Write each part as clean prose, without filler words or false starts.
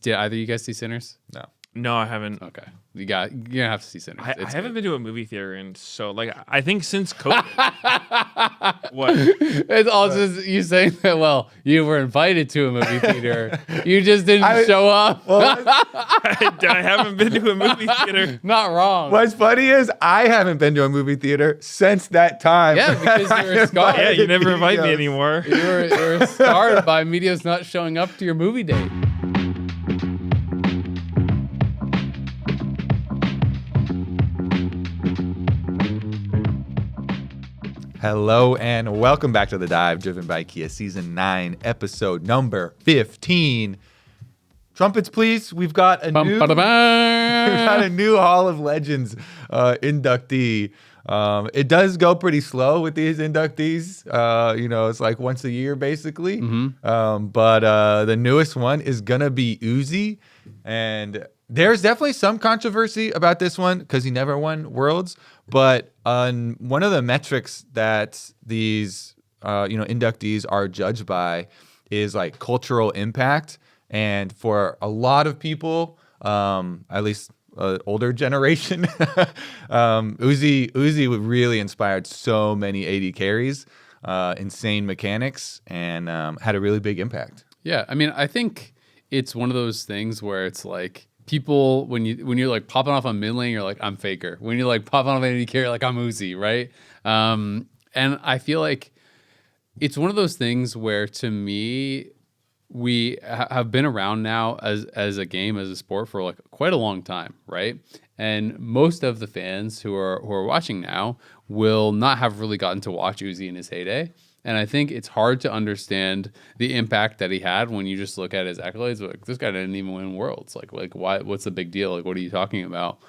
Did either of you guys see Sinners? No, I haven't. Okay. You're gonna have to see Sinners. I haven't been to a movie theater in so I think since COVID. What? It's all just you saying that. Well, you were invited to a movie theater. You just didn't show up. Well, I haven't been to a movie theater. Not wrong. What's funny is I haven't been to a movie theater since that time. Yeah, because you're scarred. Yeah, you never invite me anymore. You're scarred by media's not showing up to your movie date. Hello and welcome back to The Dive, driven by Kia, Season 9, Episode number 15. Trumpets, please. We've got a new Hall of Legends inductee. It does go pretty slow with these inductees. It's like once a year, basically. Mm-hmm. But the newest one is going to be Uzi. And there's definitely some controversy about this one because he never won Worlds. But on one of the metrics that these inductees are judged by is like cultural impact. And for a lot of people, at least older generation, Uzi really inspired so many AD carries, insane mechanics, and had a really big impact. Yeah, I mean, I think it's one of those things where it's like people when you're like popping off on mid lane, you're like, I'm Faker. When you're like popping off on AD carry, you're like, I'm Uzi, right? And I feel like it's one of those things where, to me, we have been around now as a game, as a sport for like quite a long time, right? And most of the fans who are watching now will not have really gotten to watch Uzi in his heyday. And I think it's hard to understand the impact that he had when you just look at his accolades. Like, this guy didn't even win Worlds. Like why? What's the big deal? Like, what are you talking about?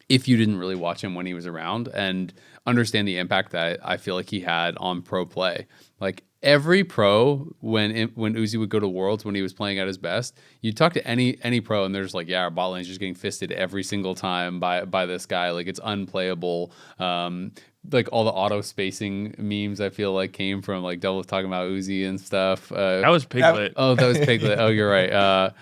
If you didn't really watch him when he was around and understand the impact that I feel like he had on pro play. Like, every pro, when Uzi would go to Worlds, when he was playing at his best, you talk to any pro and they're just like, yeah, our bot lane's just getting fisted every single time by this guy. Like, it's unplayable. Like, all the auto spacing memes, I feel like, came from like Devil talking about Uzi and stuff. That was Piglet. That was Piglet. Oh, you're right.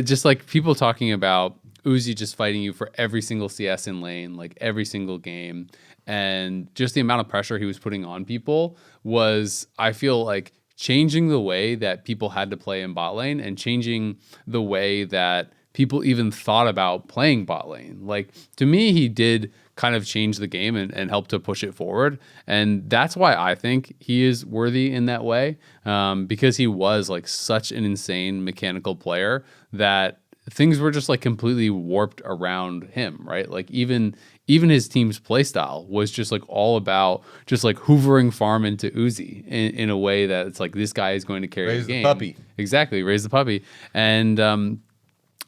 Just like people talking about Uzi just fighting you for every single CS in lane, like every single game. And just the amount of pressure he was putting on people was, I feel like, changing the way that people had to play in bot lane and changing the way that people even thought about playing bot lane. Like, to me, he did kind of change the game and help to push it forward. And that's why I think he is worthy in that way, because he was like such an insane mechanical player that things were just like completely warped around him, right? Like, even his team's playstyle was just like all about just like hoovering farm into Uzi in a way that it's like, this guy is going to carry the game. Raise the puppy. Exactly, raise the puppy. And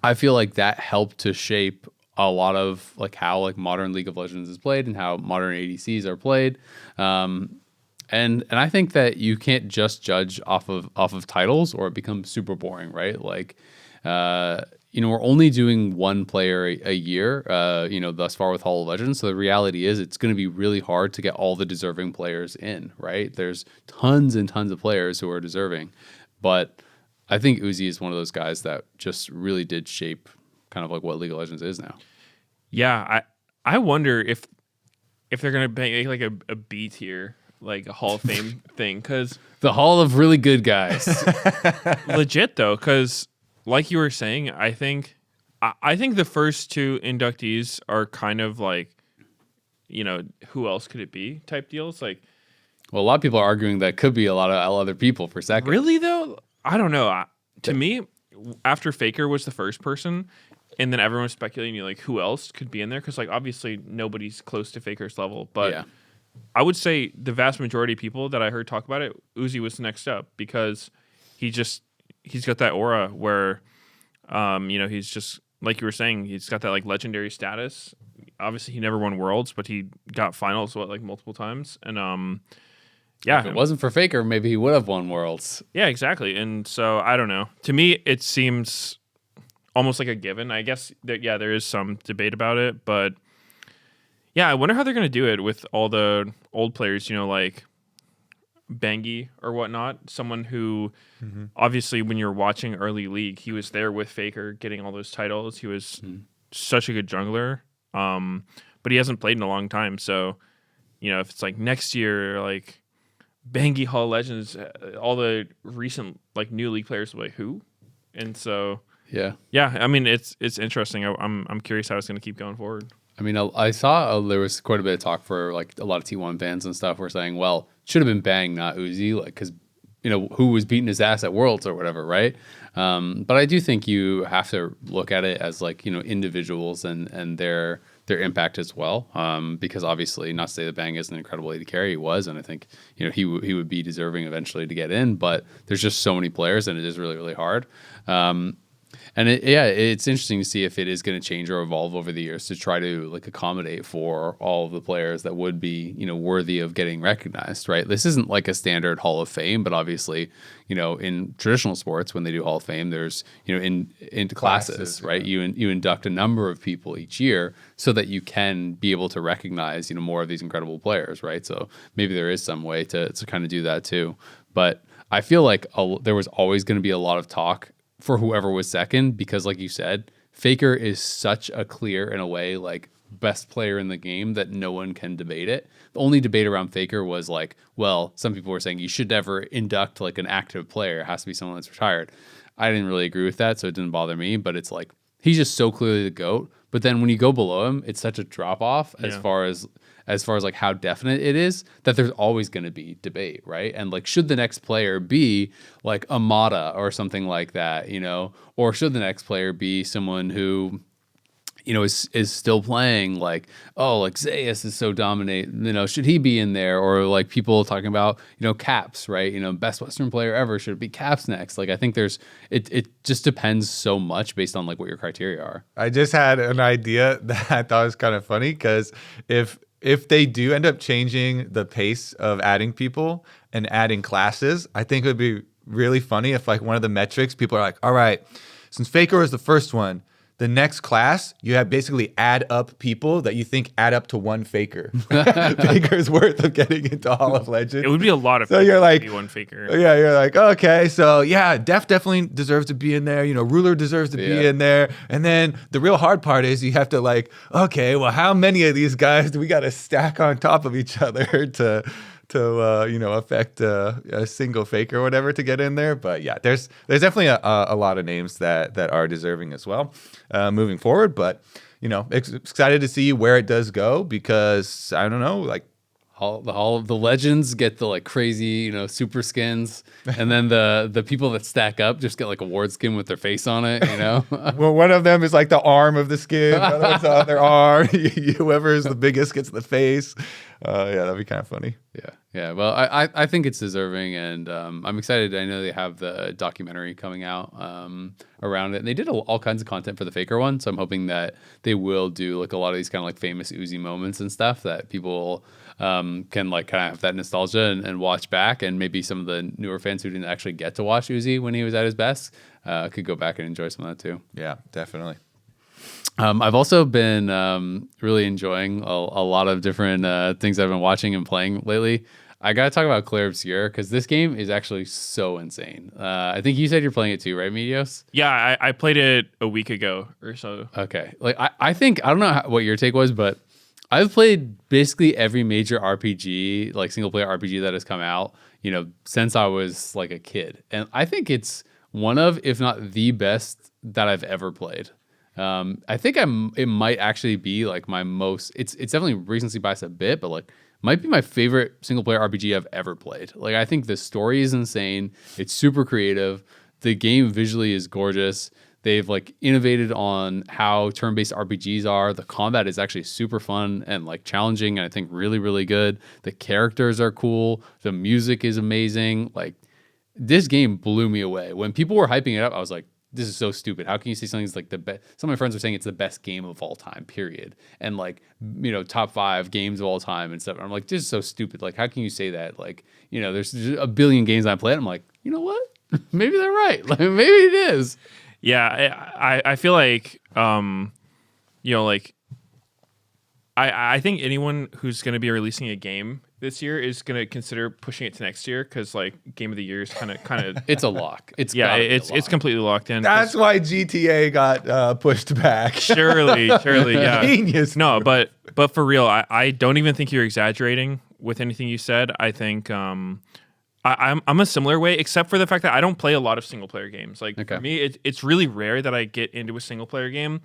I feel like that helped to shape a lot of like how like modern League of Legends is played and how modern ADCs are played. And I think that you can't just judge off of titles or it becomes super boring, right? Like, we're only doing one player a year, thus far with Hall of Legends. So the reality is it's going to be really hard to get all the deserving players in, right? There's tons and tons of players who are deserving. But I think Uzi is one of those guys that just really did shape kind of like what League of Legends is now. Yeah, I wonder if they're going to make like a B tier, like a Hall of Fame thing. Because the Hall of really good guys. Legit, though, because like you were saying, I think the first two inductees are kind of like, who else could it be type deals. Like, well, a lot of people are arguing that could be a lot of other people for second. Really, though? I don't know. To me, after Faker was the first person, and then everyone was speculating, like, who else could be in there? Because, like, obviously nobody's close to Faker's level. But yeah. I would say the vast majority of people that I heard talk about it, Uzi was next up because he's got that aura where, he's just, like you were saying, he's got that, like, legendary status. Obviously, he never won Worlds, but he got finals, multiple times. And, yeah. If it wasn't for Faker, maybe he would have won Worlds. Yeah, exactly. And so, I don't know. To me, it seems almost like a given. I guess that, yeah, there is some debate about it. But, yeah, I wonder how they're going to do it with all the old players, like Bengi or whatnot, someone who obviously when you're watching early league, he was there with Faker getting all those titles. He was such a good jungler, but he hasn't played in a long time. So, if it's like next year, like Bengi Hall Legends, all the recent like new league players will be like, who? And so yeah. I mean, it's interesting. I'm curious how it's going to keep going forward. I mean, I saw there was quite a bit of talk for like a lot of T1 fans and stuff were saying, well, should have been Bang, not Uzi, like because who was beating his ass at Worlds or whatever, right? But I do think you have to look at it as like individuals and their impact as well, because obviously, not to say that Bang is an incredible AD carry, he was, and I think he would be deserving eventually to get in, but there's just so many players and it is really, really hard. And it's interesting to see if it is going to change or evolve over the years to try to like accommodate for all of the players that would be, worthy of getting recognized, right? This isn't like a standard Hall of Fame, but obviously, in traditional sports, when they do Hall of Fame, there's, into classes, right? Yeah. You induct a number of people each year so that you can be able to recognize, more of these incredible players, right? So maybe there is some way to kind of do that too. But I feel like there was always going to be a lot of talk for whoever was second, because like you said, Faker is such a clear, in a way, like best player in the game that no one can debate it. The only debate around Faker was like, well, some people were saying you should never induct like an active player. It has to be someone that's retired. I didn't really agree with that, so it didn't bother me, but it's like, he's just so clearly the GOAT. But then when you go below him, it's such a drop off as far as like how definite it is, that there's always going to be debate, right? And like, should the next player be like Amada or something like that, or should the next player be someone who, is still playing, like, oh, like Zayas is so dominate, should he be in there? Or like people talking about, Caps, right? Best Western player ever, should it be Caps next? Like, I think it just depends so much based on like what your criteria are. I just had an idea that I thought was kind of funny, because if they do end up changing the pace of adding people and adding classes, I think it would be really funny if like one of the metrics, people are like, all right, since Faker was the first one, the next class, you have basically add up people that you think add up to one Faker. Faker's worth of getting into Hall of Legends. It would be a lot of so you're like, one Faker. Yeah, you're like, okay, so yeah, Def definitely deserves to be in there. Ruler deserves to be in there. And then the real hard part is you have to like, okay, well, how many of these guys do we got to stack on top of each other to affect a single Faker or whatever to get in there? But yeah, there's definitely a lot of names that are deserving as well moving forward. But excited to see where it does go, because I don't know, like the Hall of the Legends get the like crazy, super skins, and then the people that stack up just get like a ward skin with their face on it, Well, one of them is like the arm of the skin, the other one's the other arm. Whoever is the biggest gets the face. That'd be kind of funny. Yeah. Well, I think it's deserving, and I'm excited. I know they have the documentary coming out around it. And they did all kinds of content for the Faker one, so I'm hoping that they will do like a lot of these kind of like famous Uzi moments and stuff that people can like kind of have that nostalgia and watch back, and maybe some of the newer fans who didn't actually get to watch Uzi when he was at his best could go back and enjoy some of that too. Yeah, definitely. I've also been really enjoying a lot of different things I've been watching and playing lately. I got to talk about Clair Obscur, because this game is actually so insane. I think you said you're playing it too, right, Medios? Yeah, I played it a week ago or so. Okay. Like, I think, I don't know what your take was, but I've played basically every major RPG, like single player RPG that has come out, since I was like a kid. And I think it's one of, if not the best that I've ever played. I think it might actually be like my most, it's definitely recency biased a bit, but like might be my favorite single player RPG I've ever played. Like, I think the story is insane. It's super creative. The game visually is gorgeous. They've like innovated on how turn-based RPGs are. The combat is actually super fun and like challenging, and I think really, really good. The characters are cool. The music is amazing. Like, this game blew me away. When people were hyping it up, I was like, this is so stupid. How can you say something's like the best? Some of my friends are saying it's the best game of all time, period. And like, top 5 games of all time and stuff. And I'm like, this is so stupid. Like, how can you say that? Like, there's a billion games I play. I'm like, you know what? Maybe they're right. Like, maybe it is. Yeah, I feel like, like, I think anyone who's going to be releasing a game this year is going to consider pushing it to next year because like Game of the Year is kind of It's a lock. It's completely locked in. That's why GTA got pushed back. Surely, yeah. Genius. No, but for real, I don't even think you're exaggerating with anything you said. I think I'm a similar way, except for the fact that I don't play a lot of single player games. Like for me, it's really rare that I get into a single player game.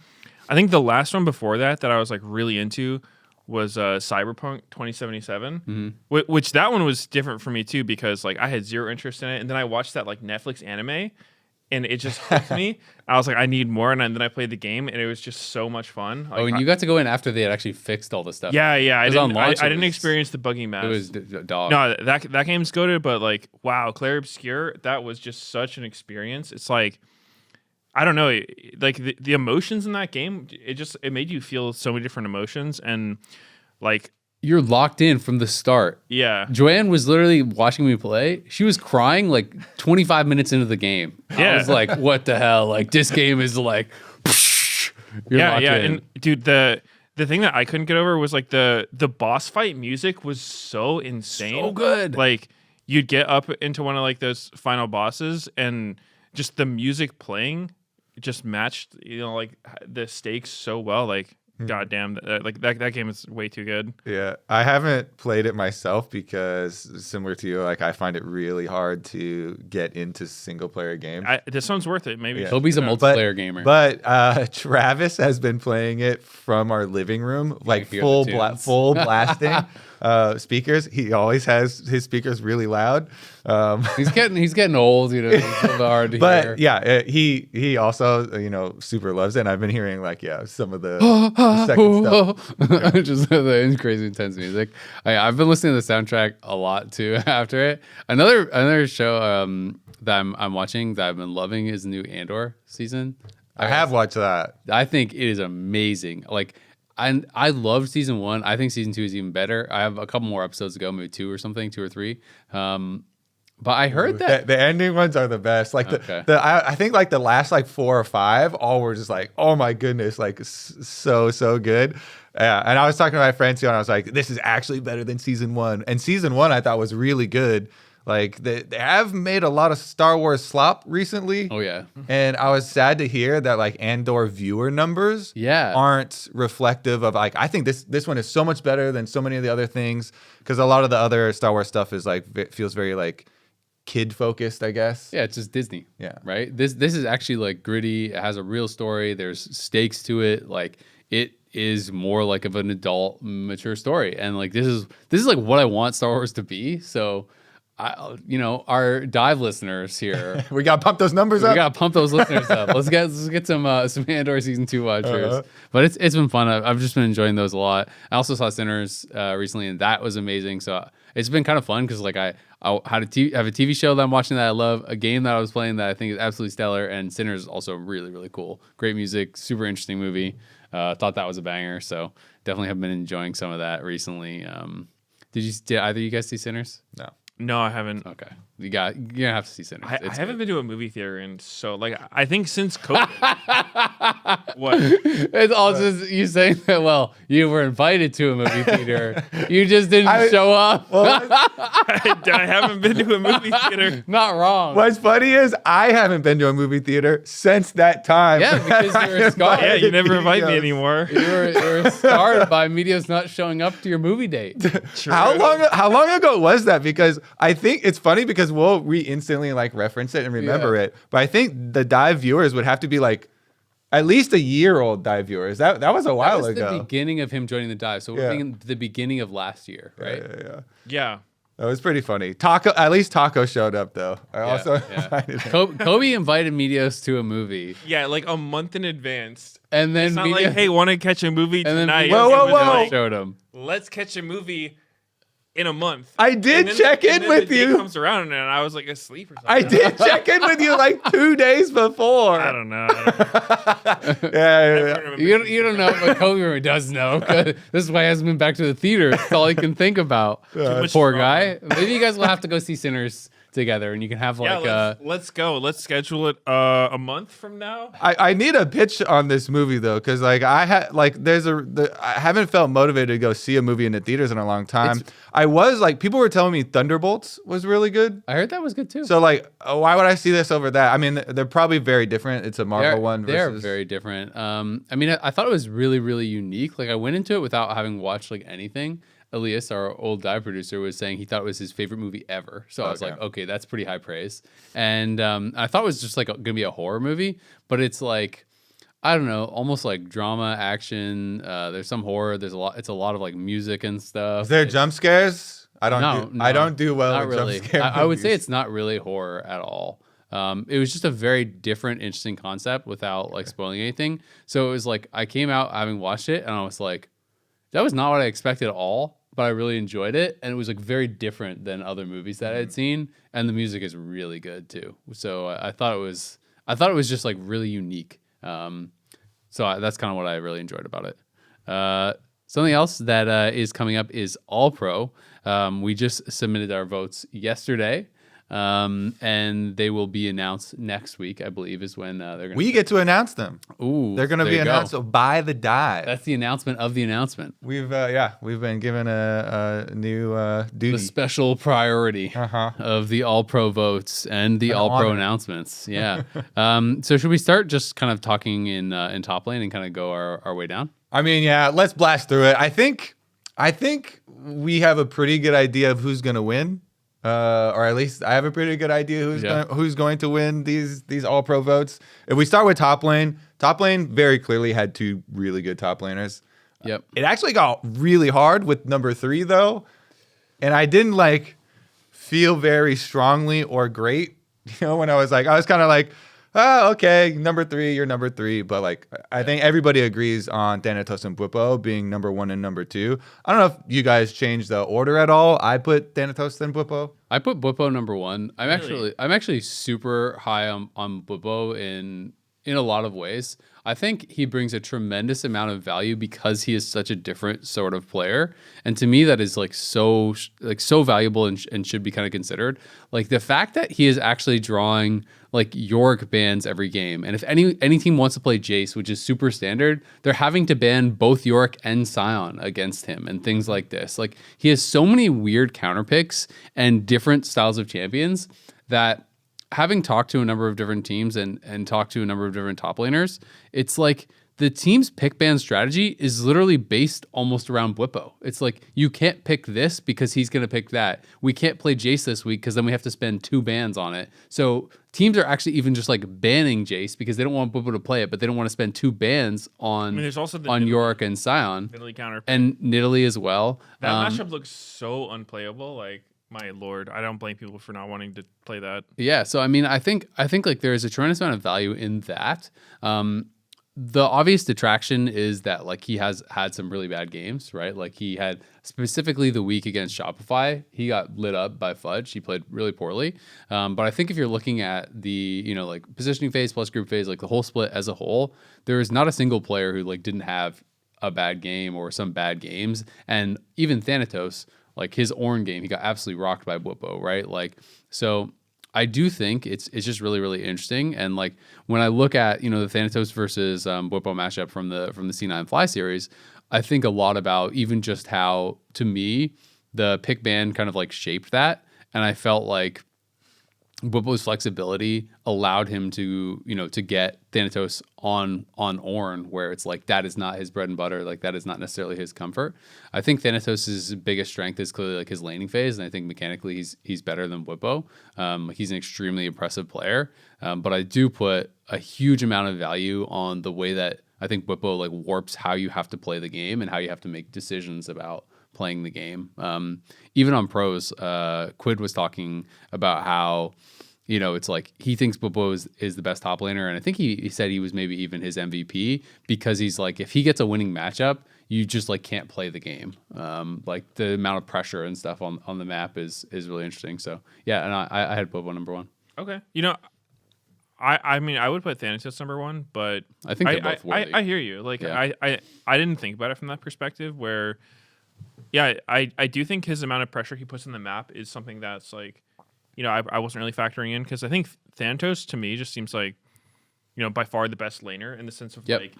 I think the last one before that I was like really into was Cyberpunk 2077, which that one was different for me too because like I had zero interest in it, and then I watched that like Netflix anime, and it just hooked me. I was like, I need more, and then I played the game, and it was just so much fun. Like, and you got to go in after they had actually fixed all the stuff. Yeah, I didn't experience the buggy mess. It was dog. No, that game's goated, but like, wow, Clair Obscur, that was just such an experience. It's like, I don't know, like the emotions in that game, it made you feel so many different emotions, and like you're locked in from the start. Yeah, Joanne was literally watching me play. She was crying like 25 minutes into the game. Yeah. I was like, what the hell? Like this game is like, yeah, in. And dude, the thing that I couldn't get over was like the boss fight music was so insane, so good. Like you'd get up into one of like those final bosses, and just the music playing just matched, like the stakes so well. Like, goddamn, that game is way too good. Yeah, I haven't played it myself because similar to you, like I find it really hard to get into single player games. This one's worth it. Maybe Toby's a multiplayer gamer, but Travis has been playing it from our living room, like full blasting. Speakers. He always has his speakers really loud. He's getting old, It's a little hard to hear. But yeah, he also super loves it. And I've been hearing like some of the second stuff. Just the crazy intense music. I've been listening to the soundtrack a lot too. After it, another show that I'm watching that I've been loving is the new Andor season. I have watched that. I think it is amazing. Like. I loved season 1. I think season 2 is even better. I have a couple more episodes to go, maybe 2 or something, 2 or 3. But I heard that the ending ones are the best. Like I think like the last like 4 or 5, all were just like, oh my goodness, like so good. Yeah, and I was talking to my friends too, and I was like, this is actually better than season 1. And season 1 I thought was really good. Like they have made a lot of Star Wars slop recently. Oh yeah. And I was sad to hear that like Andor viewer numbers aren't reflective of like, I think this one is so much better than so many of the other things, because a lot of the other Star Wars stuff is like feels very like kid focused, I guess. Yeah, it's just Disney. Yeah. Right? This is actually like gritty. It has a real story. There's stakes to it. Like it is more like of an adult mature story. And like this is like what I want Star Wars to be. So our dive listeners here. We got to pump those numbers up. We got to pump those listeners up. Let's get some Andor season 2 watchers. But it's been fun. I've just been enjoying those a lot. I also saw Sinners recently, and that was amazing. So it's been kind of fun because like I have a TV show that I'm watching that I love, a game that I was playing that I think is absolutely stellar, and Sinners is also really, really cool. Great music, super interesting movie. Thought that was a banger. So definitely have been enjoying some of that recently. Did either of you guys see Sinners? No, I haven't. Okay. You're gonna have to see Sinners. I haven't been to a movie theater, and so like I think since COVID. What? It's all just you saying that. Well, you were invited to a movie theater, you just didn't show up. Well, I haven't been to a movie theater. Not wrong. What's funny is I haven't been to a movie theater since that time. Yeah, because you're scarred. Yeah, you never invite me anymore. You were scarred by Medios not showing up to your movie date. True. How long ago was that? Because I think it's funny because we instantly like reference it and remember it. But I think the dive viewers would have to be like at least a year old dive viewers. That was a while ago. That was the beginning of him joining the dive. So we're thinking the beginning of last year, right? Yeah. That was pretty funny. At least Taco showed up though. I also invited him. Kobe invited Medios to a movie. Yeah, like a month in advance. And then it's not like, hey, want to catch a movie tonight? And then whoa. Showed him. Let's catch a movie in a month. I did check in with you. The day comes around and I was like asleep or something. I did check in with you like 2 days before. I don't know. Yeah. You don't know, but Kobe does know. This is why he hasn't been back to the theater. It's all he can think about. Poor guy. Maybe you guys will have to go see Sinners together, and you can have like let's go. Let's schedule it a month from now. I need a pitch on this movie though, because like I haven't felt motivated to go see a movie in the theaters in a long time. I was like, people were telling me Thunderbolts was really good. I heard that was good too. So like, why would I see this over that? I mean, they're probably very different. It's a Marvel one. They're very different. I mean, I thought it was really, really unique. Like I went into it without having watched like anything. Elias, our old dive producer, was saying he thought it was his favorite movie ever. So I was like, okay, that's pretty high praise. And I thought it was just like gonna be a horror movie, but it's like, I don't know, almost like drama, action. There's some horror. There's a lot. It's a lot of like music and stuff. Is there jump scares? I don't do well with really. jump scare I would say it's not really horror at all. It was just a very different, interesting concept without like spoiling anything. So it was like I came out having watched it and I was like, that was not what I expected at all, but I really enjoyed it. And it was like very different than other movies that I had seen. And the music is really good too. So I thought it was just like really unique. That's kind of what I really enjoyed about it. Something else that is coming up is All-Pro. We just submitted our votes yesterday. And they will be announced next week, I believe, is when they're going to... We get to announce them. Ooh. They're going to be announced by the dive. That's the announcement of the announcement. We've been given a new duty. The special priority of the All-Pro votes and the All-Pro announcements. Yeah. So should we start just kind of talking in top lane and kind of go our way down? I mean, yeah, let's blast through it. I think we have a pretty good idea of who's going to win. Or at least I have a pretty good idea who's going to win these All-Pro votes. If we start with top lane very clearly had two really good top laners. Yep. It actually got really hard with number 3 though, and I didn't like feel very strongly or great. You know, when I was kind of like, oh, okay, number 3, you're number 3. But like, I think everybody agrees on Thanatos and Bwipo being number 1 and number 2. I don't know if you guys changed the order at all. I put Thanatos and Bwipo. I put Bwipo number 1. I'm actually super high on Bwipo in a lot of ways. I think he brings a tremendous amount of value because he is such a different sort of player. And to me, that is so valuable and should be kind of considered. Like the fact that he is actually drawing like Yorick bans every game. And if any team wants to play Jace, which is super standard, they're having to ban both Yorick and Sion against him and things like this. Like he has so many weird counter picks and different styles of champions that, having talked to a number of different teams and talked to a number of different top laners, it's like the team's pick ban strategy is literally based almost around Bwipo. It's like, you can't pick this because he's going to pick that. We can't play Jace this week because then we have to spend 2 bans on it. So teams are actually even just like banning Jace because they don't want Bwipo to play it, but they don't want to spend 2 bans on there's also on Yorick and Sion. Nidalee counter and Nidalee as well. That matchup looks so unplayable. Like, my lord, I don't blame people for not wanting to play that. Yeah, so I mean, I think like there is a tremendous amount of value in that. The obvious detraction is that like he has had some really bad games, right? Like he had specifically the week against Shopify, he got lit up by Fudge. He played really poorly. But I think if you're looking at the, like positioning phase plus group phase, like the whole split as a whole, there is not a single player who like didn't have a bad game or some bad games. And even Thanatos, like his Ornn game, he got absolutely rocked by Bwipo, right? Like, so I do think it's just really, really interesting. And like when I look at, the Thanatos versus Bwipo matchup from the C9 Fly series, I think a lot about even just how, to me, the pick ban kind of like shaped that. And I felt like Bwipo's flexibility allowed him to, to get Thanatos on Ornn, where it's like that is not his bread and butter, like that is not necessarily his comfort. I think Thanatos' biggest strength is clearly like his laning phase, and I think mechanically he's better than Bwipo. He's an extremely impressive player, but I do put a huge amount of value on the way that I think Bwipo like warps how you have to play the game and how you have to make decisions about playing the game. Even on pros, Quid was talking about how, it's like he thinks Bwipo is the best top laner, and I think he said he was maybe even his MVP because he's like, if he gets a winning matchup, you just like can't play the game. Like the amount of pressure and stuff on the map is really interesting. So yeah, and I had Bwipo number 1. Okay, I mean, I would put Thanatos number 1, but I think they're both worthy. I hear you. Like, yeah. I didn't think about it from that perspective where, yeah, I do think his amount of pressure he puts on the map is something that's like I wasn't really factoring in because I think Thanatos to me just seems like, by far the best laner in the sense of like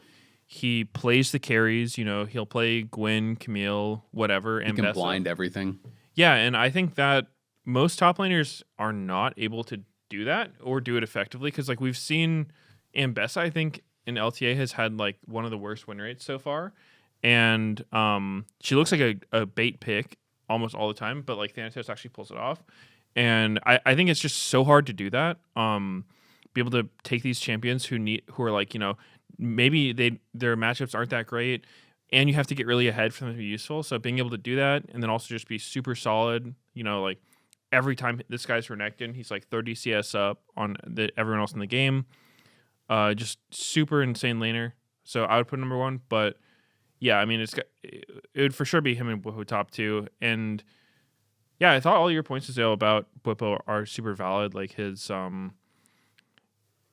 he plays the carries. He'll play Gwen, Camille, whatever, and he can blind everything. Yeah, and I think that most top laners are not able to do that or do it effectively because like we've seen Ambessa, I think in LTA has had like one of the worst win rates so far, and she looks like a bait pick almost all the time, but like Thanatos actually pulls it off, and I think it's just so hard to do that. Be able to take these champions who are like maybe their matchups aren't that great, and you have to get really ahead for them to be useful. So being able to do that and then also just be super solid, like every time this guy's renekton, he's like 30 CS up on everyone else in the game. Just super insane laner. So I would put number 1, but yeah, I mean it would for sure be him and Bwipo top 2. And yeah, I thought all your points, Azale, about Bwipo are super valid. Like his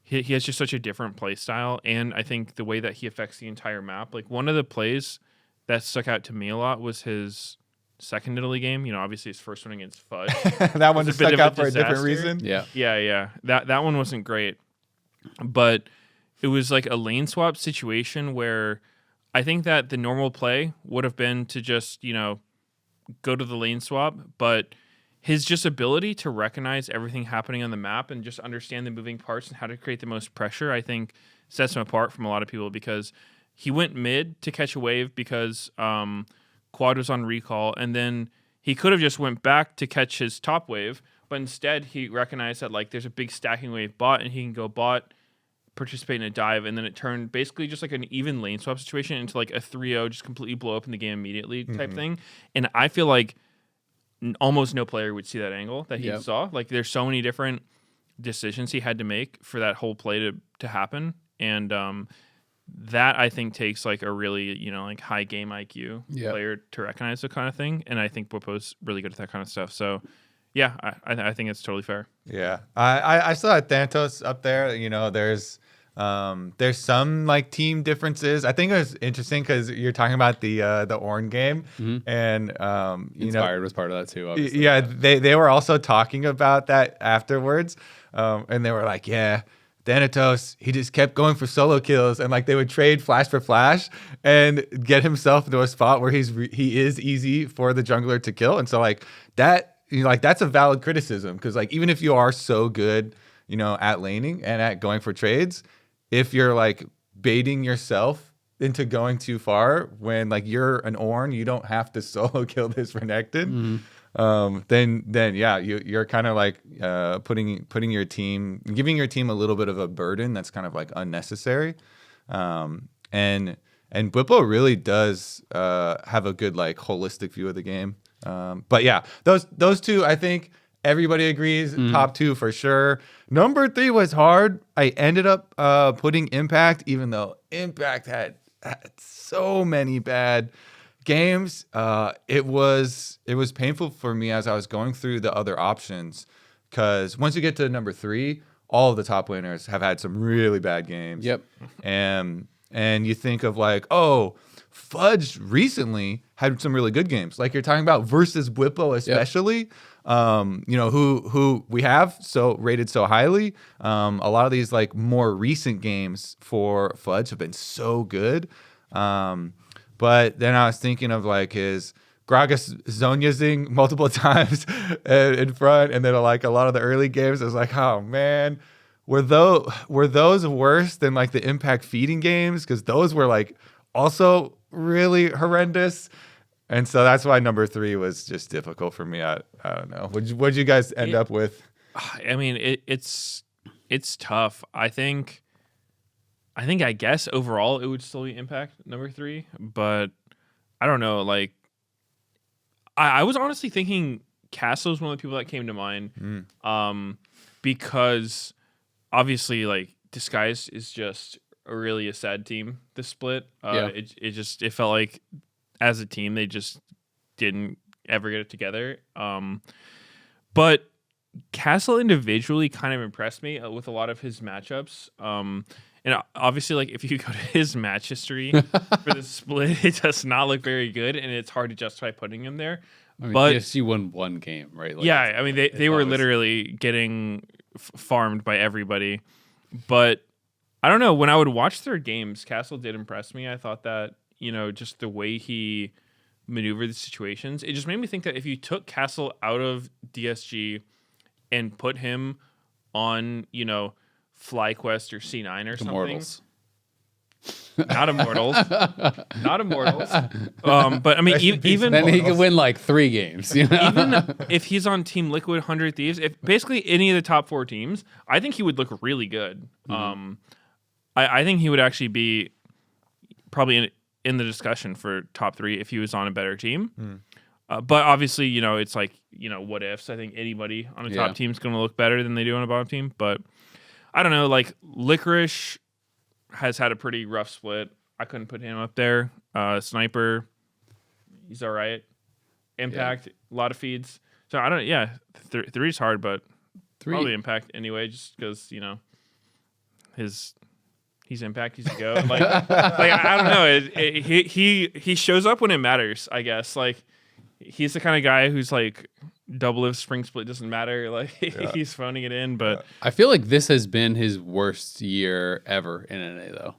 he has just such a different play style, and I think the way that he affects the entire map. Like one of the plays that stuck out to me a lot was his second Italy game. Obviously his first one against Fudge. That one just stuck out for a different reason. Yeah. That one wasn't great, but it was like a lane swap situation where I think that the normal play would have been to just go to the lane swap, but his just ability to recognize everything happening on the map and just understand the moving parts and how to create the most pressure, I think sets him apart from a lot of people because he went mid to catch a wave because Quad was on recall, and then he could have just went back to catch his top wave, but instead he recognized that like there's a big stacking wave bot and he can go bot, participate in a dive, and then it turned basically just like an even lane swap situation into like a 3-0, just completely blow up in the game immediately type thing. And I feel like almost no player would see that angle that he saw. Like there's so many different decisions he had to make for that whole play to happen, and that I think takes like a really like high game IQ player to recognize the kind of thing. And I think Bwipo's really good at that kind of stuff. So yeah, I think it's totally fair. Yeah, I still had Thanatos up there. There's some like team differences. I think it was interesting because you're talking about the Ornn game, and Inspired was part of that too. Obviously. Yeah, they were also talking about that afterwards, and they were like, yeah, Thanatos, he just kept going for solo kills, and like they would trade flash for flash and get himself into a spot where he is easy for the jungler to kill, and so like that. That's a valid criticism because like even if you are so good, at laning and at going for trades, if you're like baiting yourself into going too far when like you're an Ornn, you don't have to solo kill this renekton. Then yeah, you're kind of like putting your team, giving your team a little bit of a burden that's kind of like unnecessary. And Bwipo really does have a good like holistic view of the game. But yeah, those two, I think everybody agrees, top 2 for sure. Number 3 was hard. I ended up putting Impact, even though Impact had so many bad games. It was painful for me as I was going through the other options, because once you get to number 3, all of the top laners have had some really bad games. Yep. And you think of like, oh, Fudge recently had some really good games, like you're talking about versus Bwipo especially. Yep. Who we have rated so highly. A lot of these like more recent games for Fudge have been so good. But then I was thinking of like his Gragas Zonyazing multiple times in front, and then like a lot of the early games, I was like, oh man, were those worse than like the Impact feeding games? Because those were like also really horrendous. And so that's why number 3 was just difficult for me. I don't know. What'd you guys end up with? I mean, it's tough. I guess overall it would still be Impact number 3, but I don't know. Like, I was honestly thinking Castle is one of the people that came to mind, because obviously like Disguise is just really a sad team. This split, it felt like as a team they just didn't ever get it together. But Castle individually kind of impressed me with a lot of his matchups. And obviously, like if you go to his match history for the split, it does not look very good, and it's hard to justify putting him there. I mean, but PSG won one game, right? Like, yeah, I mean they were literally getting farmed by everybody. But I don't know, when I would watch their games, Castle did impress me. I thought that, just the way he maneuvered the situations, it just made me think that if you took Castle out of DSG and put him on, FlyQuest or C9 or something. Immortals. Not Immortals. Not Immortals. But I mean, even then he could win like 3 games. Even if he's on Team Liquid, 100 Thieves, if basically any of the top 4 teams, I think he would look really good. I think he would actually be probably in the discussion for top 3 if he was on a better team. But obviously, it's like, what ifs. I think anybody on a top team is going to look better than they do on a bottom team. But I don't know, like Licorice has had a pretty rough split. I couldn't put him up there. Sniper, he's all right. Impact, a lot of feeds. So I don't. Yeah, 3 is hard, but 3 probably Impact anyway, just because he's Impact. He's a go. Like I don't know. He shows up when it matters. I guess like he's the kind of guy who's like double if spring split doesn't matter. Like he's phoning it in. But I feel like this has been his worst year ever in NA though,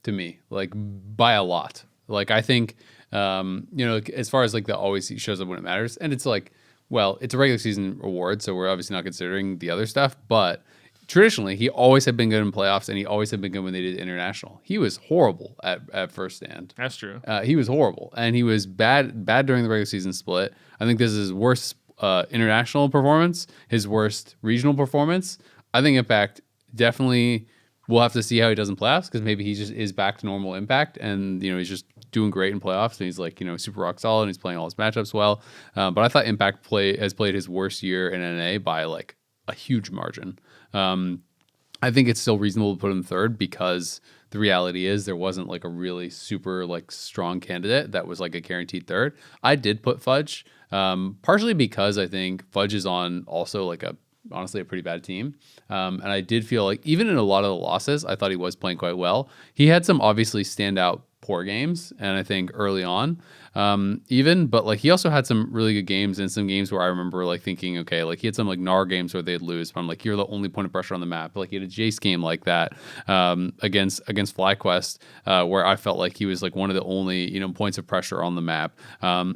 to me, like by a lot. Like I think, as far as like the always he shows up when it matters, and it's like, well, it's a regular season award, so we're obviously not considering the other stuff, but traditionally, he always had been good in playoffs, and he always had been good when they did international. He was horrible at first stand. That's true. He was horrible, and he was bad during the regular season split. I think this is his worst international performance, his worst regional performance. I think Impact definitely, we'll have to see how he does in playoffs, because maybe he just is back to normal Impact, and he's just doing great in playoffs, and he's like super rock solid, and he's playing all his matchups well. But I thought Impact has played his worst year in NA by like a huge margin. I think it's still reasonable to put him third, because the reality is there wasn't like a really super like strong candidate that was like a guaranteed third. I did put Fudge, partially because I think Fudge is on also like honestly a pretty bad team. And I did feel like even in a lot of the losses, I thought he was playing quite well. He had some obviously standout poor games, and I think early on, but like he also had some really good games, and some games where I remember like thinking, okay, like he had some like Gnar games where they'd lose, but I'm like, you're the only point of pressure on the map. Like he had a Jace game like that against FlyQuest, where I felt like he was like one of the only points of pressure on the map.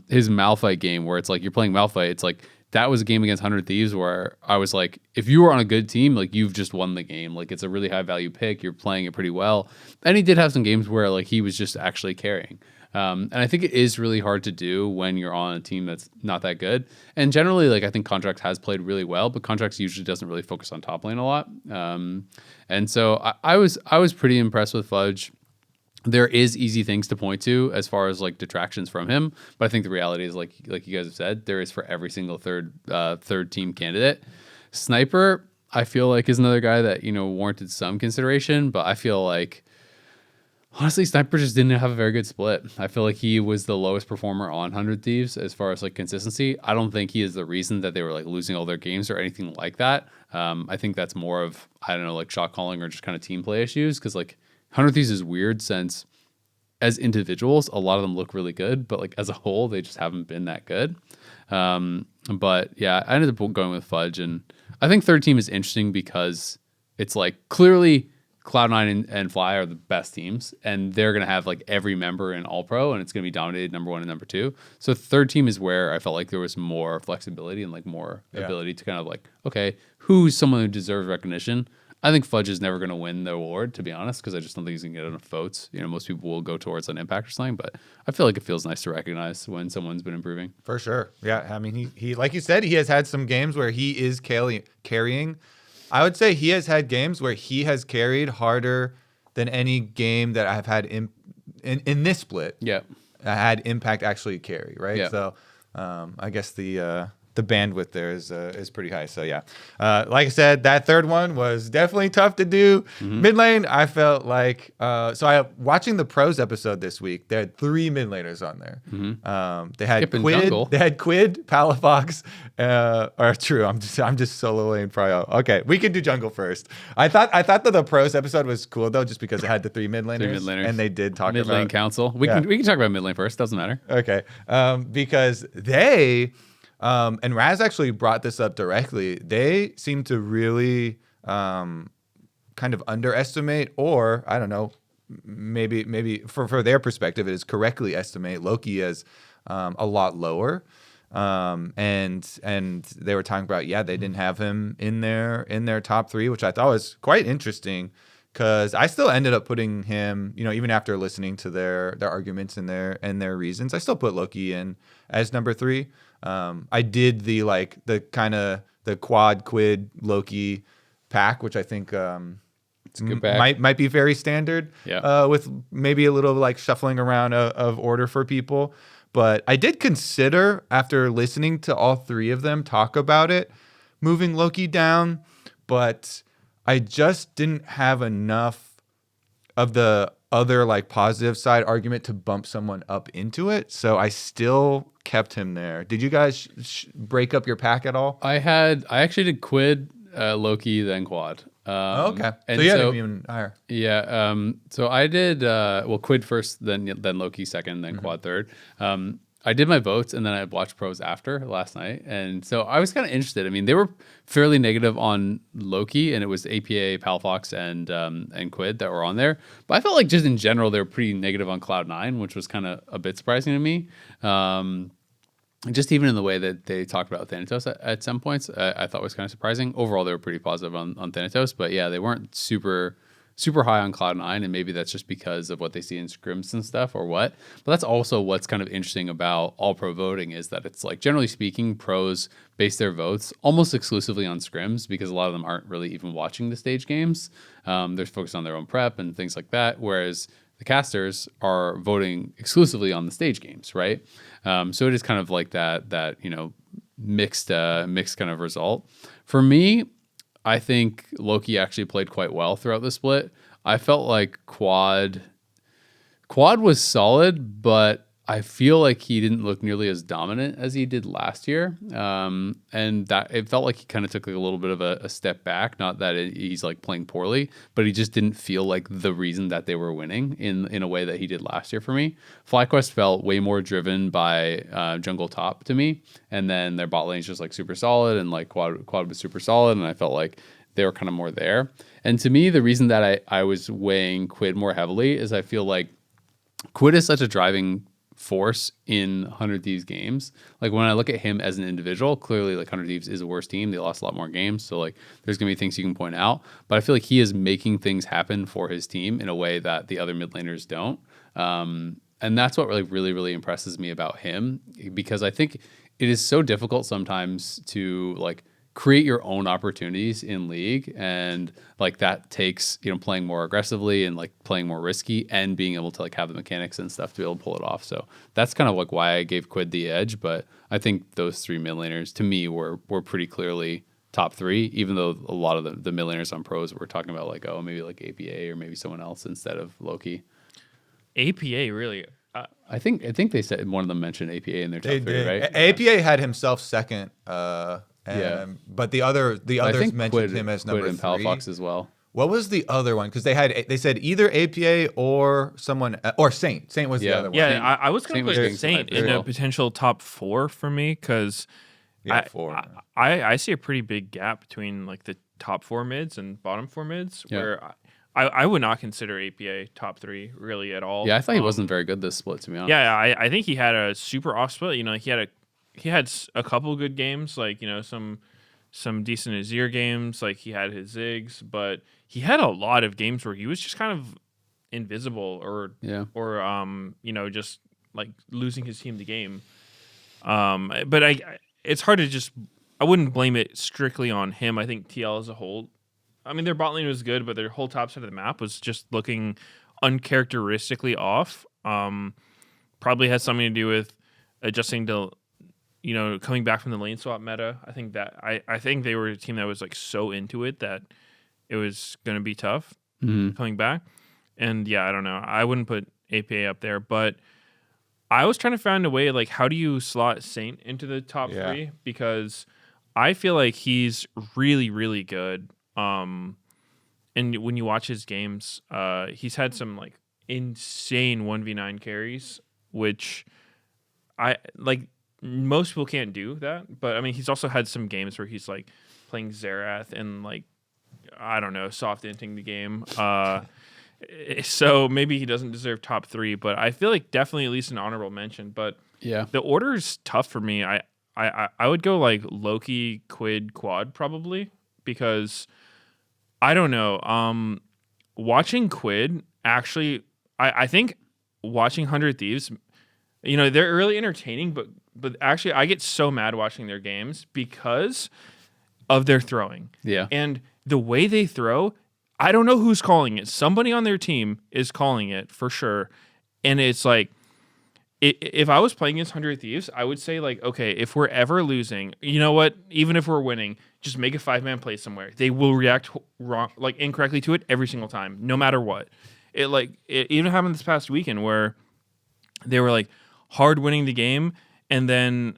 His Malphite game where it's like you're playing Malphite, it's like that was a game against 100 Thieves where I was like, if you were on a good team, like you've just won the game. Like it's a really high value pick. You're playing it pretty well. And he did have some games where like he was just actually carrying. And I think it is really hard to do when you're on a team that's not that good. And generally, like I think Contracts has played really well, but Contracts usually doesn't really focus on top lane a lot. And so I was pretty impressed with Fudge. There is easy things to point to as far as like detractions from him, but I think the reality is like you guys have said, there is for every single third team candidate. Sniper, I feel like is another guy that warranted some consideration, but I feel like honestly Sniper just didn't have a very good split. I feel like he was the lowest performer on 100 Thieves as far as like consistency. I don't think he is the reason that they were like losing all their games or anything like that. I think that's more of like shot calling or just kind of team play issues, because like 100 Thieves is weird since as individuals, a lot of them look really good, but like as a whole, they just haven't been that good. But yeah, I ended up going with Fudge, and I think third team is interesting because it's like clearly Cloud9 and Fly are the best teams, and they're going to have like every member in All-Pro, and it's going to be dominated number 1 and number 2. So third team is where I felt like there was more flexibility and like more ability to kind of like, okay, who's someone who deserves recognition? I think Fudge is never going to win the award, to be honest, because I just don't think he's going to get enough votes. Most people will go towards an Impact or something, but I feel like it feels nice to recognize when someone's been improving. For sure. Yeah, I mean, he like you said, he has had some games where he is carrying. I would say he has had games where he has carried harder than any game that I've had in this split. Yeah. I had Impact actually carry, right? Yeah. So I guess the the bandwidth there is pretty high. So yeah, like I said, that third one was definitely tough to do. Mid lane, I felt like watching the pros episode this week. They had 3 mid laners on there. They had Skipping Quid, jungle. they had Quid, Palafox, or true. I'm just solo lane prio. Okay, we can do jungle first. I thought that the pros episode was cool though, just because it had the 3 mid laners, and they did talk mid about lane council. We can talk about mid lane first. Doesn't matter. Okay, because they. And Raz actually brought this up directly. They seem to really kind of underestimate, or I don't know, maybe for their perspective, it is correctly estimate Loki as a lot lower. And they were talking about, they didn't have him in their top 3, which I thought was quite interesting. Because I still ended up putting him, even after listening to their arguments and their reasons, I still put Loki in as number 3. I did the quad Quid Loki pack, which I think might be very standard. With maybe a little shuffling around of order for people. But I did consider, after listening to all 3 of them talk about it, moving Loki down, but I just didn't have enough of the other positive side argument to bump someone up into it. So I still kept him there. Did you guys break up your pack at all? I actually did Quid, Loki, then Quad. Okay. And so you had him even higher. Yeah. So I did Quid first, then Loki second, then Quad third. I did my votes, and then I watched pros after last night, and so I was kind of interested. I mean, they were fairly negative on Loki, and it was APA, Palafox, and Quid that were on there. But I felt like just in general they were pretty negative on Cloud9, which was kind of a bit surprising to me. Just even in the way that they talked about Thanatos at some points, I thought was kind of surprising. Overall, they were pretty positive on Thanatos, but yeah, they weren't super high on Cloud9, and maybe that's just because of what they see in scrims and stuff or what. But that's also what's kind of interesting about all-pro voting is that it's generally speaking, pros base their votes almost exclusively on scrims because a lot of them aren't really even watching the stage games. They're focused on their own prep and things like that, whereas the casters are voting exclusively on the stage games, right? So it is kind of like that mixed kind of result. For me, I think Loki actually played quite well throughout the split. I felt like Quad was solid, but I feel like he didn't look nearly as dominant as he did last year. And that it felt like he kind of took a little bit of a step back. Not that he's playing poorly, but he just didn't feel like the reason that they were winning in a way that he did last year for me. FlyQuest felt way more driven by jungle top to me. And then their bot lane's just super solid, and Quad was super solid. And I felt like they were kind of more there. And to me, the reason that I was weighing Quid more heavily is I feel like Quid is such a driving force in 100 Thieves games. When I look at him as an individual, clearly 100 Thieves is a worse team. They lost a lot more games, so there's gonna be things you can point out. But I feel like he is making things happen for his team in a way that the other mid laners don't. And that's what really impresses me about him, because I think it is so difficult sometimes to create your own opportunities in league, and that takes playing more aggressively and playing more risky and being able to have the mechanics and stuff to be able to pull it off. So that's kind of why I gave Quid the edge. But I think those 3 mid laners to me were pretty clearly top 3, even though a lot of the mid laners on pros were talking about maybe APA or maybe someone else instead of Loki. APA really. I think they said one of them mentioned APA in their top 3, right? APA had himself second. But the others mentioned Quid, him as Quid number and 3. Palafox as well. What was the other one? Because they said either APA or someone or Saint. Saint was the other one. Yeah, I was going to put Saint in well. a potential top 4 for me because 4. I see a pretty big gap between the top 4 mids and bottom 4 mids where I would not consider APA top 3 really at all. Yeah, I thought he wasn't very good this split, to be honest. Yeah, I think he had a super off split. He had a couple good games, some decent Azir games. He had his Ziggs, but he had a lot of games where he was just kind of invisible or just losing his team the game. But it's hard to I wouldn't blame it strictly on him. I think TL as a whole, their bot lane was good, but their whole top side of the map was just looking uncharacteristically off. Probably has something to do with adjusting to coming back from the lane swap meta, I think that I think they were a team that was like so into it that it was going to be tough coming back. And yeah, I don't know. I wouldn't put APA up there, but I was trying to find a way, like, how do you slot Saint into the top 3? Because I feel like he's really, really good. And when you watch his games, he's had some like insane 1v9 carries, which I like. Most people can't do that, but I mean, he's also had some games where he's like playing Xerath and like, I don't know, soft inting the game. So maybe he doesn't deserve top 3, but I feel like definitely at least an honorable mention. But yeah, the order is tough for me. I would go like Loki, Quid, Quad probably, because I don't know. Watching Quid actually, I think watching 100 Thieves, they're really entertaining, but actually I get so mad watching their games because of their throwing. Yeah. And the way they throw, I don't know who's calling it. Somebody on their team is calling it for sure. And it's like, if I was playing against 100 Thieves, I would say like, okay, if we're ever losing, you know what? Even if we're winning, just make a 5-man play somewhere. They will react wrong, like incorrectly to it every single time, no matter what. It even happened this past weekend where they were like hard winning the game, and then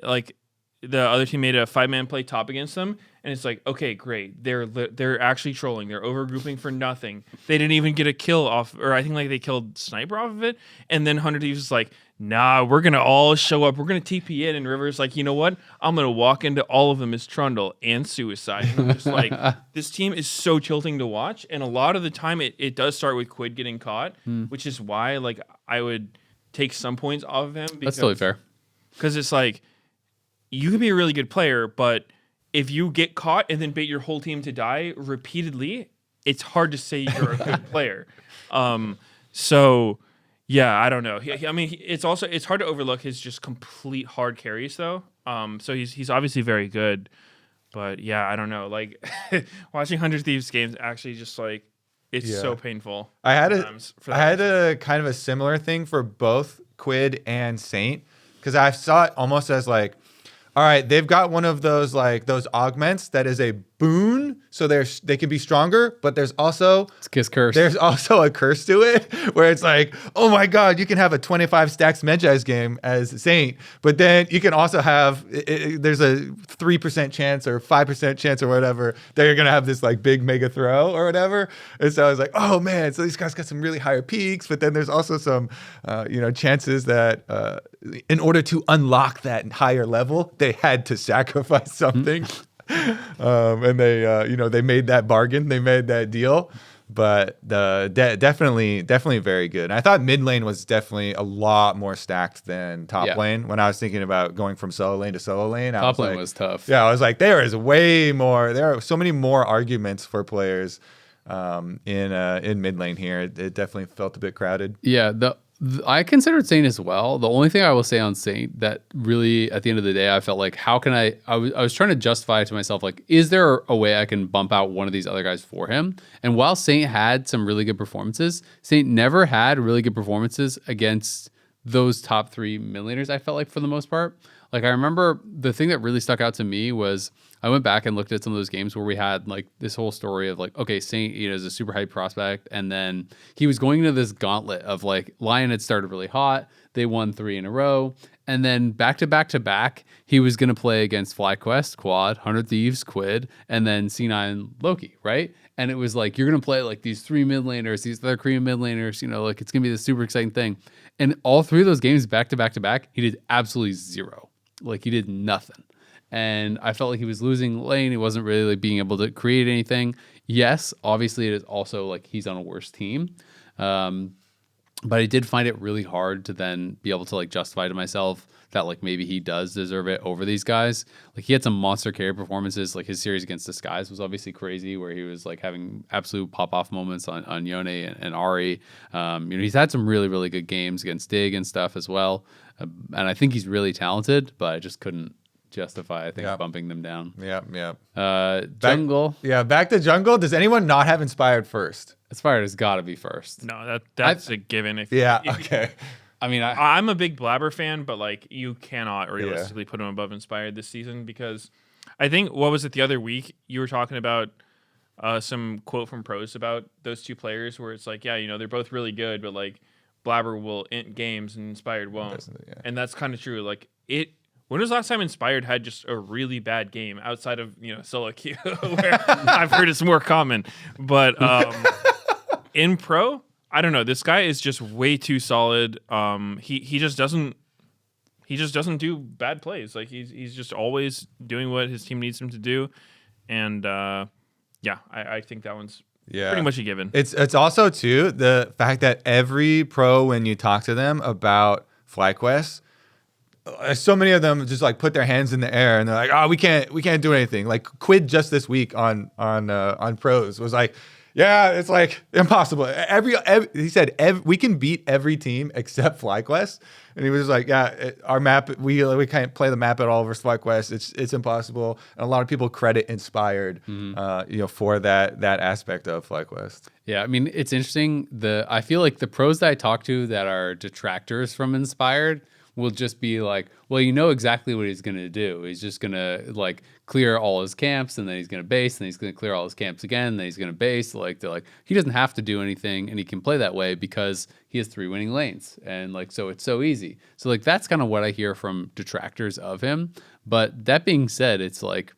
like the other team made a 5-man play top against them, and it's like, okay, great. They're actually trolling. They're overgrouping for nothing. They didn't even get a kill off, or I think like they killed Sniper off of it. And then 100 Thieves is like, nah, we're gonna all show up. We're gonna TP in, and River's like, you know what? I'm gonna walk into all of them as Trundle and Suicide. And I'm just like, this team is so tilting to watch, and a lot of the time it does start with Quid getting caught, which is why like I would take some points off of him. That's totally fair. Because it's like, you can be a really good player, but if you get caught and then bait your whole team to die repeatedly, it's hard to say you're a good player. So yeah, I don't know. I mean, it's hard to overlook his just complete hard carries though. So he's obviously very good, but yeah, I don't know. Like watching 100 Thieves games actually just like, it's so painful. I had a kind of a similar thing for both Quid and Saint, because I saw it almost as like, all right, they've got one of those like those augments that is a boon, so they can be stronger, but there's also it's Kiss Curse. There's also a curse to it where it's like, oh my god, you can have a 25 stacks Medjai's game as Saint, but then you can also have there's a 3% chance or 5% chance or whatever that you're gonna have this like big mega throw or whatever. And so I was like, oh man, so these guys got some really higher peaks, but then there's also some chances that in order to unlock that higher level, they had to sacrifice something. And they made that bargain, they made that deal, but definitely very good. And I thought mid lane was definitely a lot more stacked than top lane. When I was thinking about going from solo lane to solo lane, top lane was tough. Yeah, I was like, there are so many more arguments for players in mid lane here. It definitely felt a bit crowded. Yeah, I considered Saint as well. The only thing I will say on Saint that really, at the end of the day, I felt like, how can I was trying to justify to myself, like, is there a way I can bump out one of these other guys for him? And while Saint had some really good performances, Saint never had really good performances against those top 3 mid laners, I felt like, for the most part. Like, I remember the thing that really stuck out to me was I went back and looked at some of those games where we had like this whole story of like, okay, Saint, is a super hype prospect. And then he was going into this gauntlet of like, Lion had started really hot. They won 3 in a row. And then back to back, he was going to play against FlyQuest, Quad, 100 Thieves, Quid, and then C9 Loki, right? And it was like, you're going to play like these 3 mid laners, these other Korean mid laners, like it's going to be this super exciting thing. And all 3 of those games back to back, he did absolutely 0. Like he did nothing. And I felt like he was losing lane. He wasn't really like being able to create anything. Yes, obviously it is also like he's on a worse team. But I did find it really hard to then be able to like justify to myself that like maybe he does deserve it over these guys. Like he had some monster carry performances. Like his series against Disguise was obviously crazy, where he was like having absolute pop-off moments on Yone and Ari. He's had some really, really good games against Dig and stuff as well. And I think he's really talented, but I just couldn't justify, I think, bumping them down. Jungle. Back to jungle. Does anyone not have Inspired first? Inspired has got to be first. No, that's a given. Okay. I mean, I'm a big Blabber fan, but like you cannot realistically put him above Inspired this season because I think what was it the other week you were talking about some quote from pros about those two players where it's like, yeah, they're both really good, but like Blabber will int games and Inspired won't. And that's kind of true. Like when was the last time Inspired had just a really bad game outside of, solo queue where I've heard it's more common, but in pro, I don't know. This guy is just way too solid. He just doesn't do bad plays. Like he's just always doing what his team needs him to do, and I think that one's pretty much a given. It's also too the fact that every pro when you talk to them about FlyQuest, so many of them just like put their hands in the air and they're like, oh, we can't do anything. Like Quid just this week on pros was like, yeah, it's like impossible. He said we can beat every team except FlyQuest, and he was like, yeah, our map we can't play the map at all versus FlyQuest. It's impossible. And a lot of people credit Inspired, for that aspect of FlyQuest. Yeah, I mean it's interesting. I feel like the pros that I talk to that are detractors from Inspired will just be like, well, you know exactly what he's going to do. He's just going to like clear all his camps, and then he's going to base, and then he's going to clear all his camps again, and then he's going to base. Like they're like, he doesn't have to do anything, and he can play that way because he has 3 winning lanes, and like so it's so easy. So like that's kind of what I hear from detractors of him. But that being said, it's like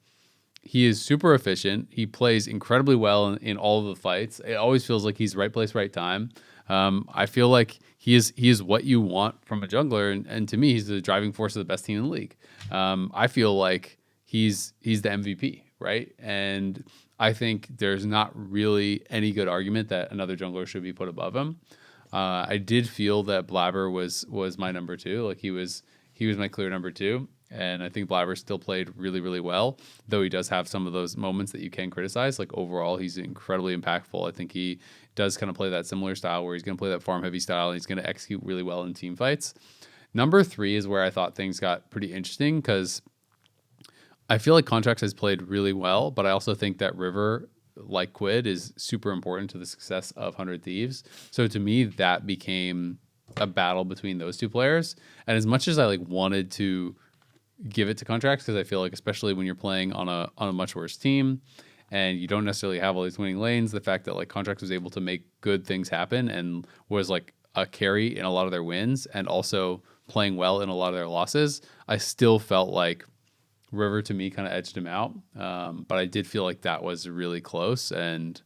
he is super efficient. He plays incredibly well in all of the fights. It always feels like he's right place, right time. I feel like he is what you want from a jungler, and to me, he's the driving force of the best team in the league. I feel like he's the MVP, right? And I think there's not really any good argument that another jungler should be put above him. I did feel that Blabber was my number 2. Like he was my clear number 2. And I think Blabber still played really, really well, though he does have some of those moments that you can criticize. Like overall, he's incredibly impactful. I think he does kind of play that similar style where he's going to play that farm heavy style, and he's going to execute really well in team fights. Number 3 is where I thought things got pretty interesting because I feel like Contracts has played really well, but I also think that River, like Quid, is super important to the success of 100 Thieves. So to me, that became a battle between those two players. And as much as I like wanted to give it to Contracts, because I feel like especially when you're playing on a much worse team and you don't necessarily have all these winning lanes, the fact that like Contracts was able to make good things happen and was like a carry in a lot of their wins and also playing well in a lot of their losses, I still felt like River to me kind of edged him out. But I did feel like that was really close and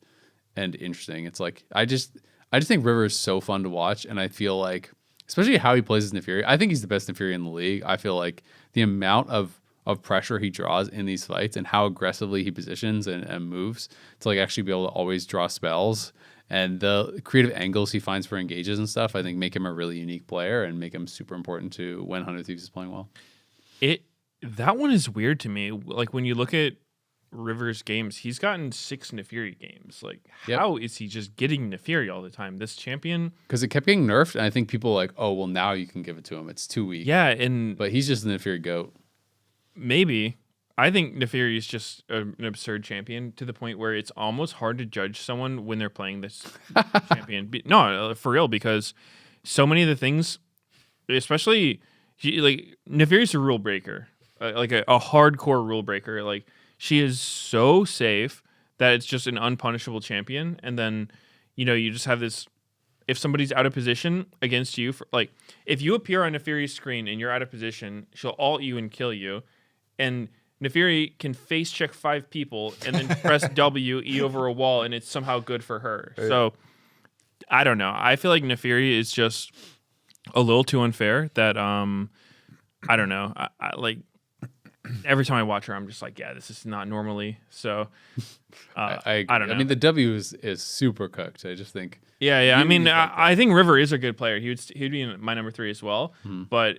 interesting. It's like I just think River is so fun to watch, and I feel like especially how he plays as Nefiri. I think he's the best Nefiri in the league. I feel like the amount of pressure he draws in these fights and how aggressively he positions and moves to like actually be able to always draw spells and the creative angles he finds for engages and stuff, I think make him a really unique player and make him super important to when 100 Thieves is playing well. That one is weird to me. Like when you look at River's games, he's gotten 6 Nefiri games. Like, how is he just getting Nefiri all the time? This champion, because it kept getting nerfed, and I think people were like, oh well, now you can give it to him. It's too weak. Yeah, but he's just the Nefiri goat. Maybe. I think Nefiri is just an absurd champion to the point where it's almost hard to judge someone when they're playing this champion. No, for real, because so many of the things, especially like Nefiri's a rule breaker, like a hardcore rule breaker. Like she is so safe that it's just an unpunishable champion. And then, you just have this, if somebody's out of position against you, like if you appear on Nefiri's screen and you're out of position, she'll ult you and kill you. And Nefiri can face check 5 people and then press W, E over a wall, and it's somehow good for her. Right. So I don't know. I feel like Nefiri is just a little too unfair that, I don't know. I like every time I watch her, I'm just like, yeah, this is not normally. So I don't know. I mean, the W is super cooked. I just think. Yeah. I mean, I think River is a good player. He'd be in my number 3 as well. But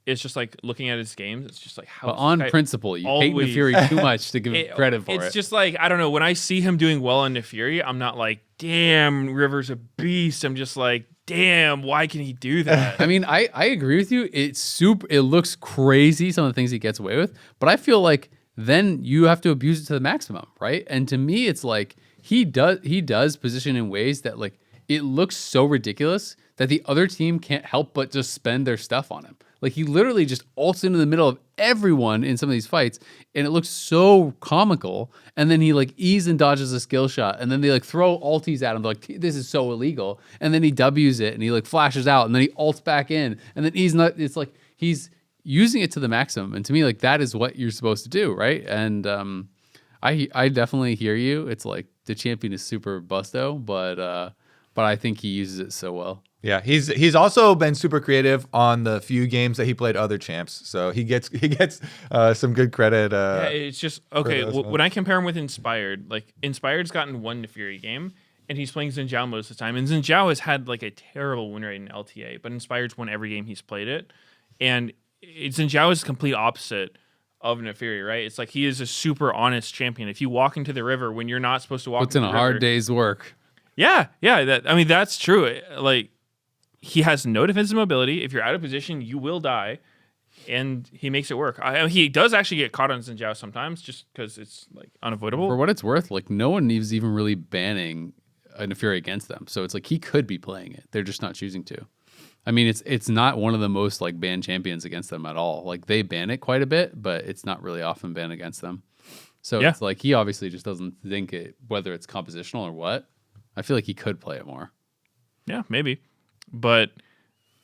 it's just like looking at his games. It's just like how. But on principle, you hate Nefiri too much to give him credit for it. It's just like I don't know. When I see him doing well on Nefiri, I'm not like, damn, River's a beast. I'm just like, damn, why can he do that? I mean, I agree with you. It looks crazy, some of the things he gets away with, but I feel like then you have to abuse it to the maximum, right? And to me, it's like he does position in ways that like it looks so ridiculous that the other team can't help but just spend their stuff on him. Like he literally just ults into the middle of everyone in some of these fights, and it looks so comical. And then he like ease and dodges a skill shot, and then they like throw ulties at him. They're like, this is so illegal. And then he W's it, and he like flashes out, and then he ults back in, and then he's not. It's like he's using it to the maximum. And to me, like that is what you're supposed to do, right? And I definitely hear you. It's like the champion is super busto, but I think he uses it so well. Yeah, he's also been super creative on the few games that he played other champs, so he gets some good credit. Yeah, it's just okay. When I compare him with Inspired, like Inspired's gotten one Naafiri game, and he's playing Xin Zhao most of the time, and Xin Zhao has had like a terrible win rate in LTA, but Inspired's won every game he's played it, and Xin Zhao is the complete opposite of Naafiri, right? It's like he is a super honest champion. If you walk into the river when you're not supposed to walk, puts in a hard day's work. Yeah. That's true. Like. He has no defensive mobility. If you're out of position, you will die, and he makes it work. He does actually get caught on Xin Zhao sometimes, just because it's like unavoidable. For what it's worth, like no one is even really banning a Naafiri against them, so it's like he could be playing it. They're just not choosing to. I mean, it's not one of the most like banned champions against them at all. Like they ban it quite a bit, but it's not really often banned against them. So It's like he obviously just doesn't think it, whether it's compositional or what. I feel like he could play it more. Yeah, maybe. But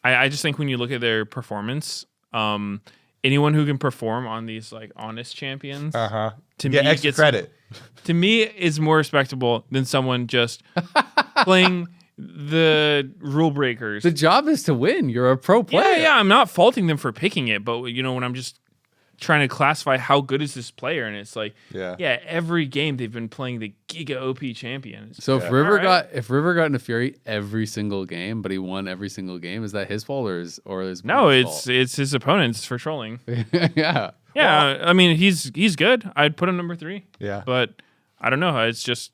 I just think when you look at their performance, anyone who can perform on these like honest champions, to me gets credit. To me, is more respectable than someone just playing the rule breakers. The job is to win. You're a pro player. Yeah. I'm not faulting them for picking it, but when I'm just trying to classify how good is this player, and it's like, every game they've been playing the Giga OP champion. So if River got Naafiri every single game, but he won every single game, is that his fault or his no? Fault? It's his opponents for trolling. Yeah. Well, I mean he's good. I'd put him number 3. Yeah, but I don't know. It's just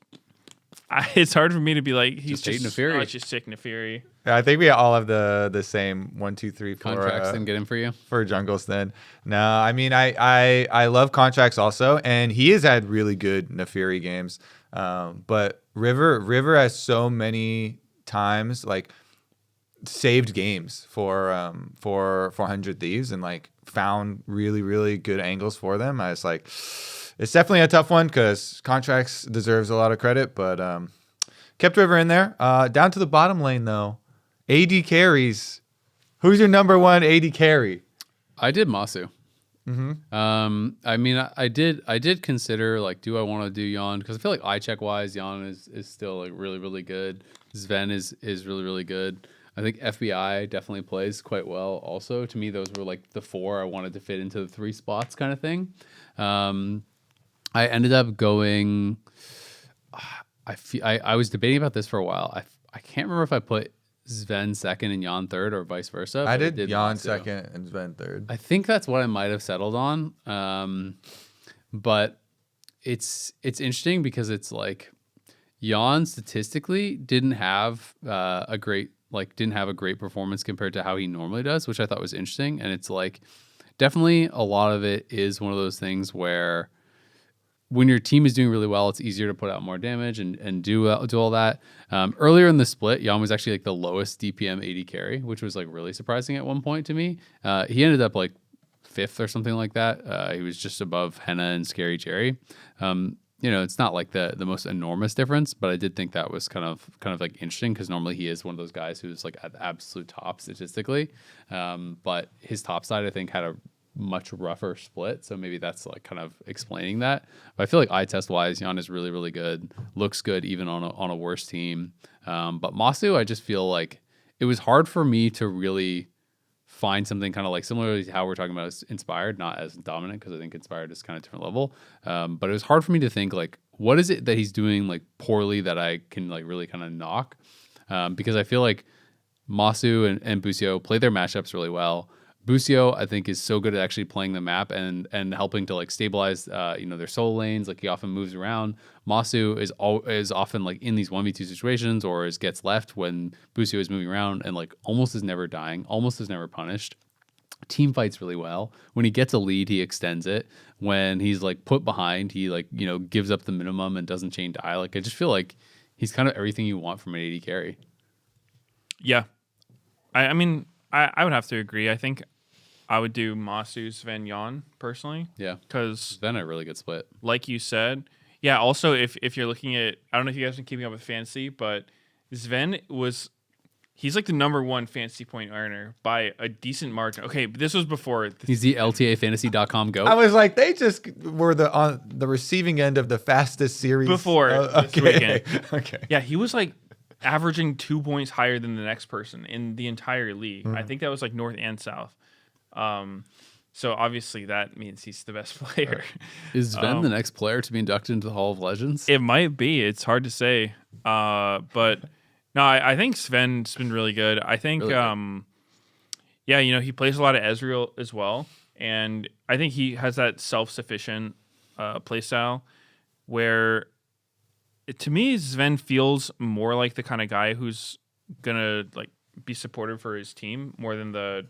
it's hard for me to be like he's just Naafiri. It's just sick Naafiri. Yeah, I think we all have the same 1, 2, 3, 4 contracts. Then get him for you for jungles. Then no, I mean I love contracts also, and he has had really good Naafiri games. But River has so many times like saved games for 100 Thieves and like found really really good angles for them. I was like, it's definitely a tough one because contracts deserves a lot of credit, but kept River in there. Down to the bottom lane though. AD carries. Who's your number 1 AD carry? I did Masu. Mm-hmm. I mean, I did consider like, do I want to do Yon? Because I feel like eye check wise, Yon is still like really really good. Sven is really really good. I think FBI definitely plays quite well. Also, to me, those were like the 4 I wanted to fit into the 3 spots kind of thing. I ended up going. I was debating about this for a while. I can't remember if I put Sven second and Yon third or vice versa. I did Yon second and Sven third. I think that's what I might have settled on. But it's interesting because it's like Yon statistically didn't have a great performance compared to how he normally does, which I thought was interesting. And it's like definitely a lot of it is one of those things where when your team is doing really well, it's easier to put out more damage and do all that. Earlier in the split, Yon was actually like the lowest DPM AD carry, which was like really surprising at one point to me. He ended up like 5th or something like that. He was just above Henna and Scary Jerry. It's not like the most enormous difference, but I did think that was kind of like interesting because normally he is one of those guys who's like at the absolute top statistically. But his top side, I think, had a much rougher split, so maybe that's like kind of explaining that. But I feel like eye test wise, Yon is really really good, looks good even on a worse team. But Masu, I just feel like it was hard for me to really find something kind of like similar to how we're talking about Inspired, not as dominant because I think Inspired is kind of different level. But it was hard for me to think like what is it that he's doing like poorly that I can like really kind of knock, because I feel like Masu and Busio play their matchups really well. Busio, I think, is so good at actually playing the map and helping to like stabilize, their solo lanes. Like he often moves around. Masu is often like in these 1v2 situations or gets left when Busio is moving around and like almost is never dying, almost is never punished. Team fights really well. When he gets a lead, he extends it. When he's like put behind, he like gives up the minimum and doesn't chain die. Like I just feel like he's kind of everything you want from an AD carry. Yeah. I mean, I would have to agree. I think I would do Masu, Sven, Jan personally. Yeah. Because Sven a really good split. Like you said. Yeah, also, if you're looking at, I don't know if you guys have been keeping up with fantasy, but Sven he's like the number one fantasy point earner by a decent margin. Okay, but this was before. He's the LTAfantasy.com GOAT. I was like, they just were on the receiving end of the fastest series. Before this weekend. Okay. Yeah, he was like averaging 2 points higher than the next person in the entire league. I think that was like North and South. So obviously that means he's the best player. Is Sven the next player to be inducted into the Hall of Legends? It might be. It's hard to say. But no, I think Sven's been really good. I think, Really good. yeah, he plays a lot of Ezreal as well. And I think he has that self-sufficient play style where, to me, Sven feels more like the kind of guy who's going to like be supportive for his team more than the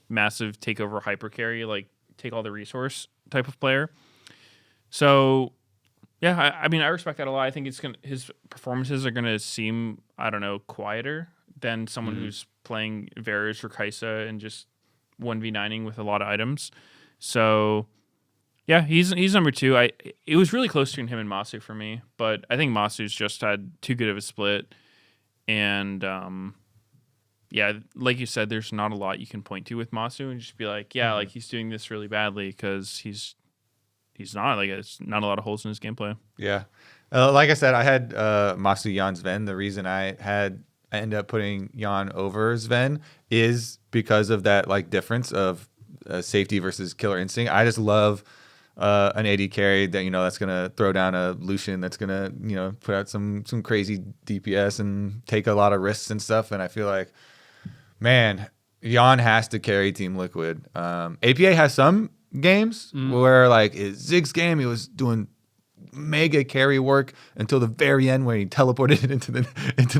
massive takeover hyper carry, like take all the resource type of player. So yeah, I mean, I respect that a lot. I think his performances are gonna seem, I don't know, quieter than someone who's playing Varus or Kaisa and just 1v9ing with a lot of items. So yeah, he's number 2. It was really close between him and Masu for me, but I think Masu's just had too good of a split. And yeah, like you said, there's not a lot you can point to with Masu and just be like, yeah, like he's doing this really badly because he's not, like, it's not a lot of holes in his gameplay. Yeah. Like I said, I had Masu, Jan, Sven. The reason I ended up putting Jan over Sven is because of that like difference of safety versus killer instinct. I just love an AD carry that, that's going to throw down a Lucian that's going to, put out some crazy DPS and take a lot of risks and stuff. And I feel like, man, Jan has to carry Team Liquid. APA has some games where, like, his Ziggs game, he was doing mega carry work until the very end where he teleported it into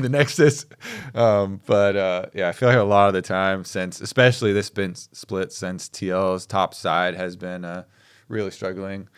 the Nexus. But yeah, I feel like a lot of the time since, especially this been split since TL's top side has been really struggling.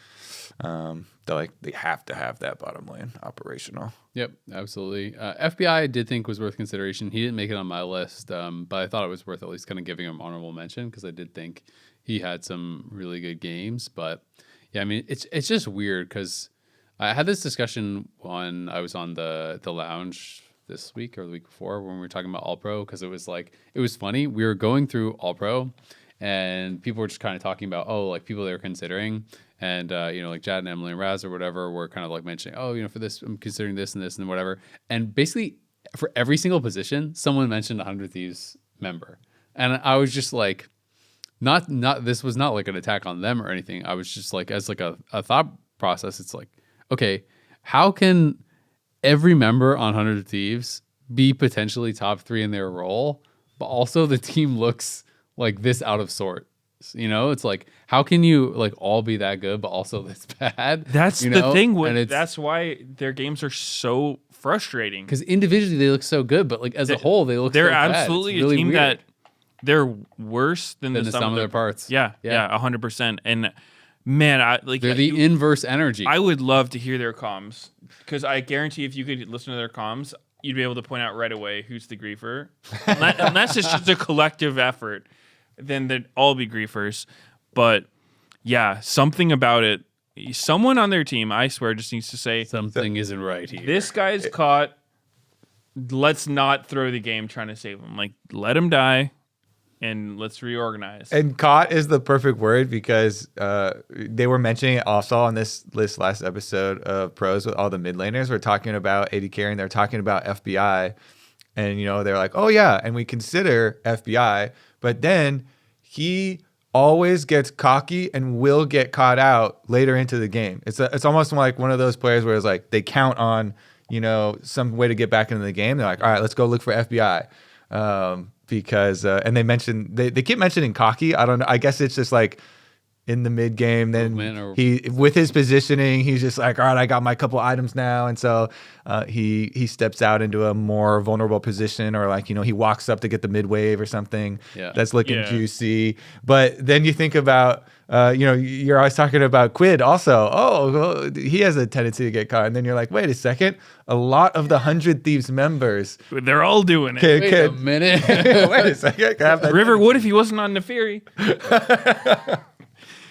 They have to have that bottom lane operational. Yep, absolutely. FBI I did think was worth consideration. He didn't make it on my list, but I thought it was worth at least kind of giving him honorable mention because I did think he had some really good games. But yeah, I mean, it's just weird because I had this discussion when I was on the lounge this week or the week before when we were talking about All-Pro because it was funny. We were going through All-Pro and people were just kind of talking about, like people they were considering. And, like Jad and Emily and Raz or whatever were kind of like mentioning, for this, I'm considering this and whatever. And basically for every single position, someone mentioned a 100 Thieves member. And I was just like, not this was not like an attack on them or anything. I was just like, as like a thought process, it's like, okay, how can every member on 100 Thieves be potentially top 3 in their role, but also the team looks like this out of sort? It's like, how can you like all be that good but also this bad? That's the thing with that's why their games are so frustrating, because individually they look so good, but like as a whole they look they're so absolutely bad. It's really a team weird. that they're worse than the sum of their parts. Yeah 100%. And man, they're the inverse energy. I would love to hear their comms because I guarantee if you could listen to their comms, you'd be able to point out right away who's the griefer. Unless it's just a collective effort, then they'd all be griefers. But yeah, something about it. Someone on their team, I swear, just needs to say something isn't right here. This guy's caught. Let's not throw the game trying to save him. Like, let him die, and let's reorganize. And caught is the perfect word because they were mentioning it also on this last episode of Pros with all the mid laners. We're talking about AD carry, and they're talking about FBI. And, they're like, oh, yeah, and we consider FBI. But then he always gets cocky and will get caught out later into the game. It's almost like one of those players where it's like they count on, some way to get back into the game. They're like, all right, let's go look for FBI. Because and they keep mentioning cocky. I don't know. I guess it's just like in the mid game. Then Movement he, with his positioning, he's just like, all right, I got my couple items now, and so he steps out into a more vulnerable position, or like, you know, he walks up to get the mid wave or something. Yeah. That's looking juicy. But then you think about, you know, you're always talking about Quid also. Oh, well, he has a tendency to get caught, and then you're like, wait a second, a lot of the 100 Thieves members, they're all doing it. Wait a minute. wait a second, can I have that River would if he wasn't on Neferi.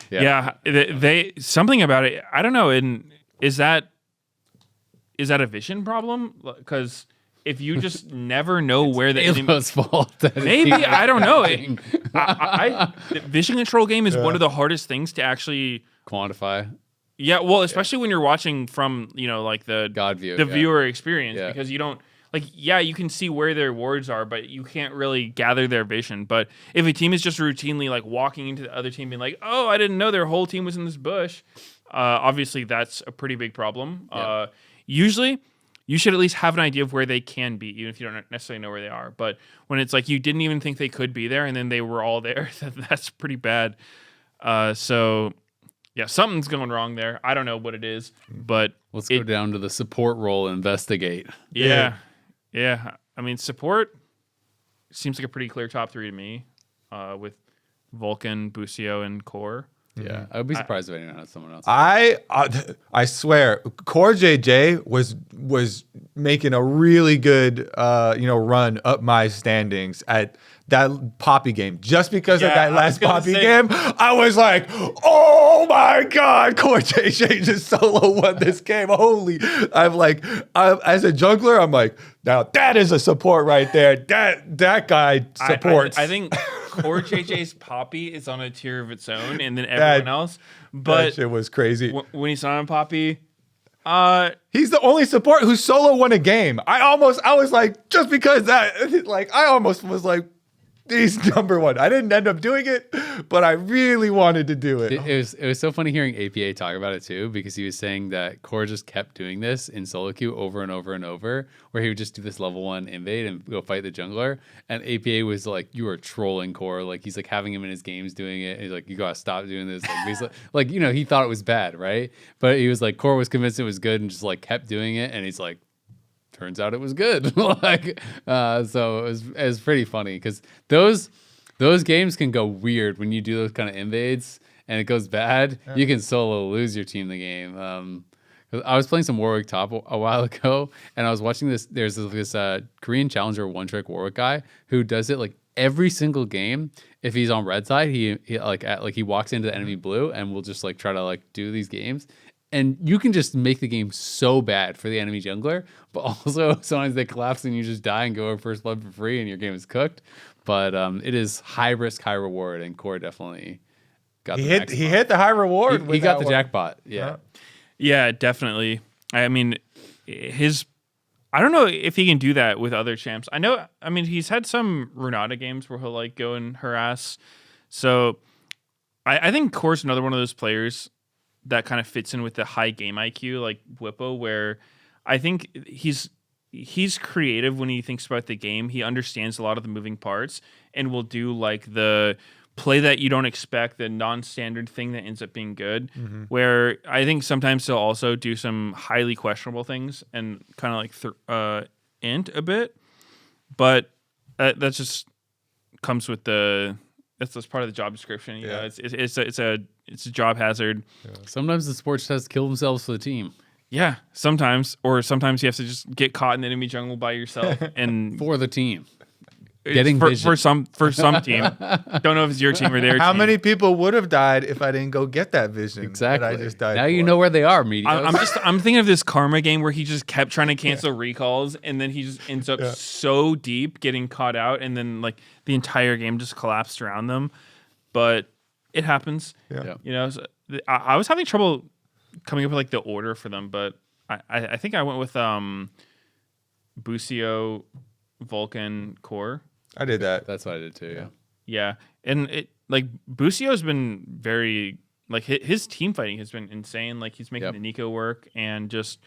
Yeah. They something about it. I don't know. And is that a vision problem? Because if you just never know where the enemy, Halo's fault. maybe I don't know. The vision control game is one of the hardest things to actually quantify. Yeah, well, especially when you're watching from, you know, like the God view, the viewer experience, Yeah. because you don't like, yeah, you can see where their wards are, but you can't really gather their vision. But if a team is just routinely like walking into the other team being like, oh, I didn't know their whole team was in this bush, obviously that's a pretty big problem. Yeah. Usually, you should at least have an idea of where they can be, even if you don't necessarily know where they are. But when it's like you didn't even think they could be there, and then they were all there, that's pretty bad. So yeah, something's going wrong there. I don't know what it is, but Let's go down to the support role and investigate. Yeah. I mean, support seems like a pretty clear top three to me, with Vulcan, Busio, and Core. Yeah, I would be surprised if anyone had someone else. I swear, Core JJ was making a really good run up my standings at that Poppy game. Just because of that last Poppy game, I was like, oh my God, Core JJ just solo won this game. Holy, as a jungler, I'm like, now that is a support right there. That guy supports. I think Core JJ's Poppy is on a tier of its own, and then everyone else. But that shit was crazy. When he saw him Poppy, he's the only support who solo won a game. I was like, just because that, like, I almost was like, he's number one. I didn't end up doing it, but I really wanted to do it. It was so funny hearing APA talk about it too, because he was saying that Core just kept doing this in solo queue over and over and over, where he would just do this level 1 invade and go fight the jungler. And APA was like, you are trolling Core. Like, he's like having him in his games doing it. He's like, you gotta stop doing this. Like, he's like, you know, he thought it was bad, right? But he was like, Core was convinced it was good and just like kept doing it. And he's like, turns out it was good. So it was pretty funny, because those games can go weird when you do those kind of invades and it goes bad. Yeah. You can solo lose your team the game. 'Cause I was playing some Warwick top a while ago, and I was watching this. There's this Korean challenger one-trick Warwick guy who does it like every single game. If he's on red side, he walks into the enemy blue and will just like try to like do these games. And you can just make the game so bad for the enemy jungler, but also sometimes they collapse and you just die and go over first blood for free and your game is cooked. But it is high risk, high reward, and Core definitely got he hit the high reward. He got the jackpot. Yeah. Yeah, definitely. I mean, I don't know if he can do that with other champs. I mean, he's had some Renata games where he'll like go and harass. So I think Core's another one of those players that kind of fits in with the high game IQ, like Whippo, where I think he's creative when he thinks about the game. He understands a lot of the moving parts and will do like the play that you don't expect, the non-standard thing that ends up being good. Mm-hmm. Where I think sometimes he'll also do some highly questionable things and kind of like int a bit, but that just comes with that's part of the job description. You know, it's a job hazard. Yeah. Sometimes the sports has to kill themselves for the team. Yeah, sometimes you have to just get caught in the enemy jungle by yourself and for the team. For some team. Don't know if it's your team or their team. How many people would have died if I didn't go get that vision? Exactly. That I just died now for? You know where they are, Medios. I'm thinking of this Karma game where he just kept trying to cancel recalls, and then he just ends up so deep getting caught out, and then like the entire game just collapsed around them. But it happens. Yeah. You know, so I was having trouble coming up with like the order for them, but I think I went with Busio, Vulcan, Core. I did that. That's what I did too. Yeah, and it like Busio's been very like his team fighting has been insane. Like he's making the Nico work, and just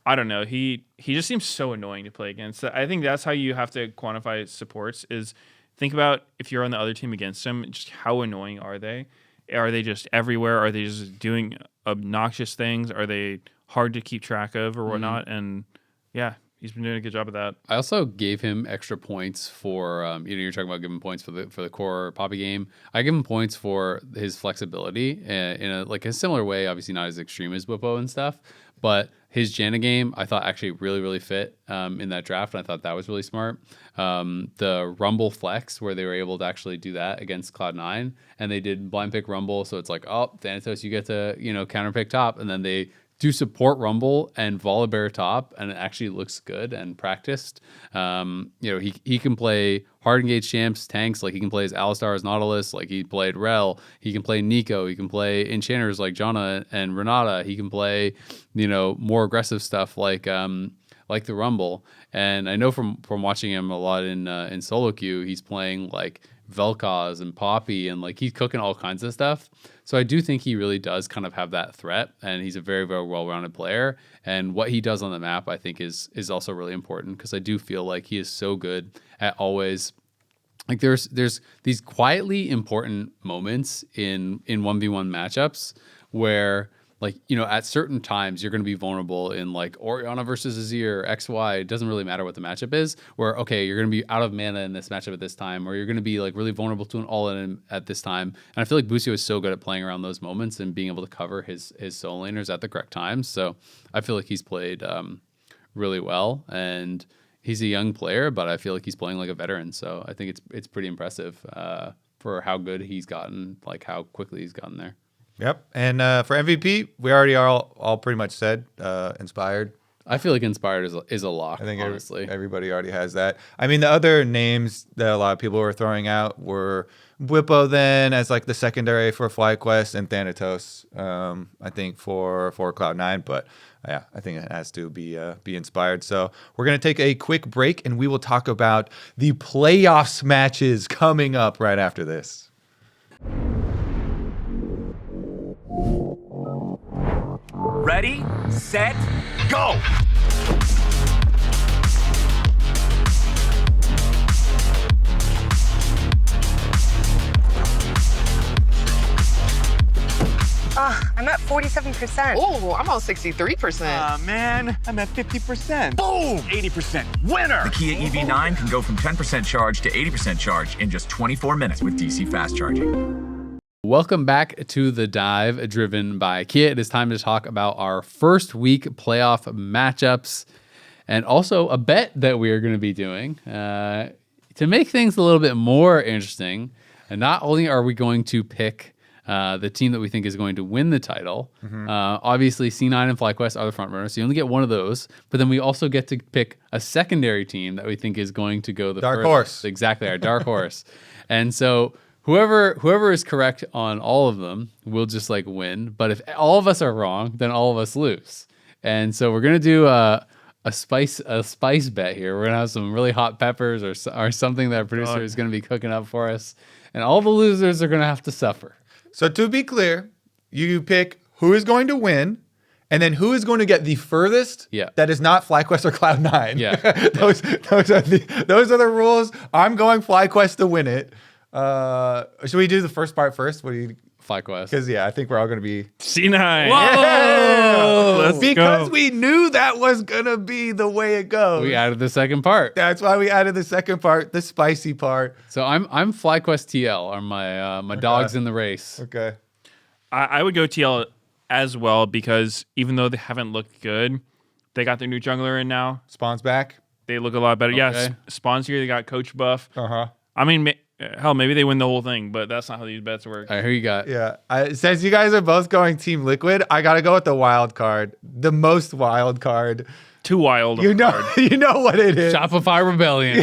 I don't know. He just seems so annoying to play against. I think that's how you have to quantify supports. Is think about if you're on the other team against him, just how annoying are they? Are they just everywhere? Are they just doing obnoxious things? Are they hard to keep track of or whatnot? And yeah, he's been doing a good job of that. I also gave him extra points for you're talking about giving points for the core Poppy game. I give him points for his flexibility in a similar way. Obviously not as extreme as Whippo and stuff, but his Janna game I thought actually really fit in that draft, and I thought that was really smart. The Rumble flex where they were able to actually do that against Cloud9, and they did blind pick Rumble, so it's like, oh, Thanatos, you get to counter pick top, and then they do support Rumble and Volibear top, and it actually looks good and practiced. He can play hard engaged champs, tanks, like he can play as Alistar as Nautilus, like he played Rel. He can play Nico. He can play enchanters like Janna and Renata. He can play, more aggressive stuff like the Rumble. And I know from watching him a lot in solo queue, he's playing like Vel'Koz and Poppy, and like he's cooking all kinds of stuff. So I do think he really does kind of have that threat, and he's a very, very well-rounded player. And what he does on the map, I think, is also really important, because I do feel like he is so good at always, like there's these quietly important moments in 1v1 matchups where, like, at certain times you're going to be vulnerable in like Orianna versus Azir, XY. It doesn't really matter what the matchup is, where, okay, you're going to be out of mana in this matchup at this time, or you're going to be like really vulnerable to an all-in at this time. And I feel like Busio is so good at playing around those moments and being able to cover his solo laners at the correct times. So I feel like he's played really well, and he's a young player, but I feel like he's playing like a veteran. So I think it's pretty impressive for how good he's gotten, like how quickly he's gotten there. Yep. And for MVP, we already are all pretty much said. Inspired. I feel like Inspired is a lock, I think honestly. Everybody already has that. I mean, the other names that a lot of people were throwing out were Whippo then as like the secondary for FlyQuest, and Thanatos, I think, for Cloud9. But yeah, I think it has to be Inspired. So we're going to take a quick break, and we will talk about the playoffs matches coming up right after this. Ready, set, go! I'm at 47%. Oh, I'm on 63%. Man, I'm at 50%. Boom! 80%. Winner! The Kia EV9 can go from 10% charge to 80% charge in just 24 minutes with DC fast charging. Welcome back to The Dive, driven by Kia. It is time to talk about our first week playoff matchups, and also a bet that we are going to be doing to make things a little bit more interesting. And not only are we going to pick the team that we think is going to win the title, obviously C9 and FlyQuest are the front runners, so you only get one of those, but then we also get to pick a secondary team that we think is going to go the dark furthest. Horse. Exactly, our dark horse. And so Whoever is correct on all of them will just like win. But if all of us are wrong, then all of us lose. And so we're gonna do a spice bet here. We're gonna have some really hot peppers or something that our producer is gonna be cooking up for us, and all the losers are gonna have to suffer. So to be clear, you pick who is going to win, and then who is going to get the furthest. Yeah. That is not FlyQuest or Cloud9. Yeah. those are the rules. I'm going FlyQuest to win it. Should we do the first part first? What do you? FlyQuest. Because I think we're all gonna be C9. Whoa! Let's go. We knew that was gonna be the way it goes. We added the second part. That's why we added the second part, the spicy part. So I'm FlyQuest TL, are my dogs in the race. Okay. I would go TL as well, because even though they haven't looked good, they got their new jungler in now. Spawn's back. They look a lot better. Okay. Yes, Spawn's here. They got coach buff. Uh-huh. I mean, hell, maybe they win the whole thing, but that's not how these bets work. All right, who you got? Yeah. Since you guys are both going Team Liquid, I gotta go with the wild card. The most wild card. Too wild. You know what it is. Shopify Rebellion.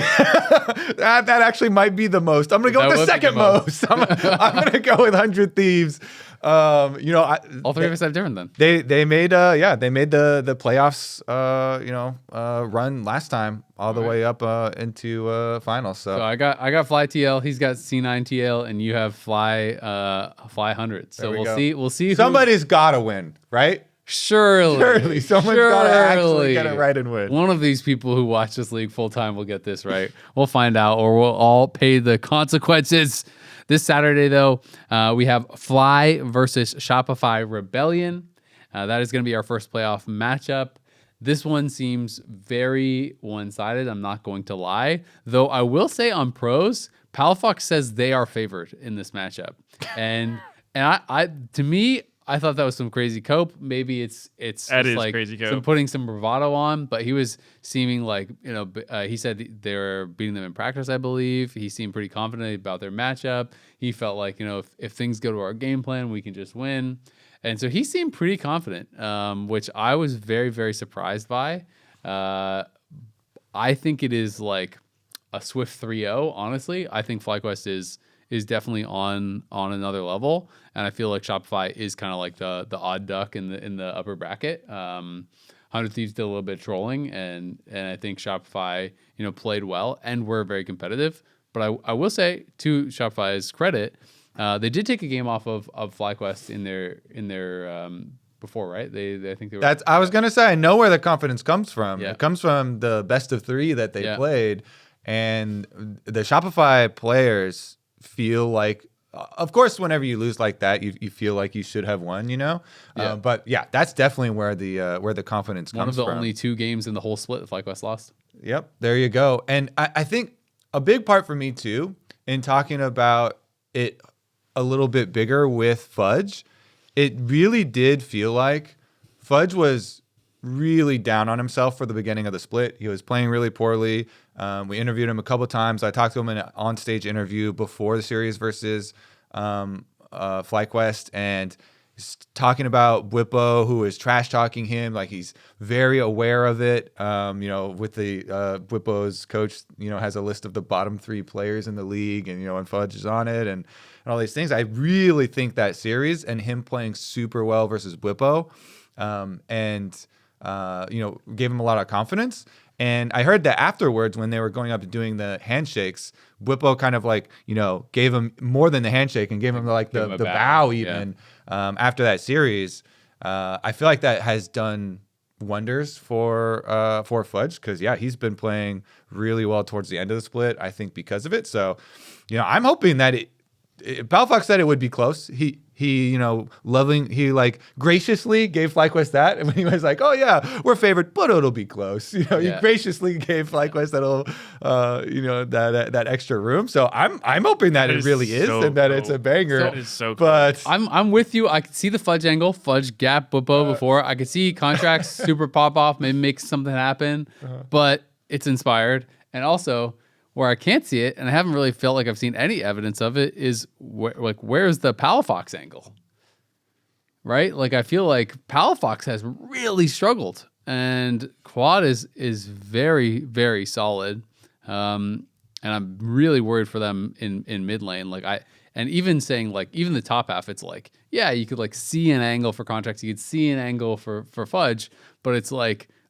that actually might be the most. I'm gonna go with the second most. I'm gonna go with 100 Thieves. All three of us have different then. They made the playoffs run last time all the way up into finals. So I got Fly TL, he's got C9 TL, and you have Fly 100. So we'll see. Somebody's gotta win, right? Surely someone's got to actually get it right and win. One of these people who watch this league full time will get this right. We'll find out, or we'll all pay the consequences. This Saturday, though, we have Fly versus Shopify Rebellion. That is going to be our first playoff matchup. This one seems very one-sided. I'm not going to lie, though. I will say on pros, Palafox says they are favored in this matchup, and I to me, I thought that was some crazy cope. Maybe it's That is like crazy cope. putting some bravado on, but he was seeming like, he said they're beating them in practice, I believe. He seemed pretty confident about their matchup. He felt like, if things go to our game plan, we can just win. And so he seemed pretty confident, which I was very, very surprised by. I think it is like a swift 3-0, honestly. I think FlyQuest is definitely on another level, and I feel like Shopify is kind of like the odd duck in the upper bracket. 100 Thieves did a little bit of trolling, and I think Shopify played well and were very competitive. But I will say, to Shopify's credit, they did take a game off of FlyQuest in their before, right? I think they were. I was gonna say, I know where the confidence comes from. Yeah. It comes from the best of 3 that they Yeah. played, and the Shopify players feel like, of course, whenever you lose like that, you feel like you should have won, Yeah. But yeah, that's definitely where the confidence comes from. One of the only 2 games in the whole split that FlyQuest lost. Yep, there you go. And I think a big part for me too, in talking about it a little bit bigger with Fudge, it really did feel like Fudge was really down on himself for the beginning of the split. He was playing really poorly. We interviewed him a couple times. I talked to him in an on-stage interview before the series versus FlyQuest, and he's talking about Whippo, who is trash talking him. Like, he's very aware of it. With the Whippo's coach, has a list of the bottom 3 players in the league, and Fudge is on it, and all these things. I really think that series and him playing super well versus Whippo, gave him a lot of confidence. And I heard that afterwards, when they were going up and doing the handshakes, Whippo kind of gave him more than the handshake and gave him the bow even. Yeah. After that series, I feel like that has done wonders for Fudge, because he's been playing really well towards the end of the split, I think, because of it. So, I'm hoping that Palafox said it would be close. He graciously gave FlyQuest that, and when he was like, "Oh yeah, we're favored, but it'll be close." He graciously gave FlyQuest that extra room. So I'm hoping that it really is, and that it's a banger. That is so cool. But I'm with you. I could see the Fudge angle, Fudge gap Whippo before. I could see contracts super pop off, maybe make something happen, but it's inspired. And also, where I can't see it, and I haven't really felt like I've seen any evidence of it, is where's the Palafox angle, right? Like, I feel like Palafox has really struggled, and Quad is very, very solid, and I'm really worried for them in mid lane. And even saying even the top half, it's you could see an angle for contracts, you could see an angle for Fudge, but it's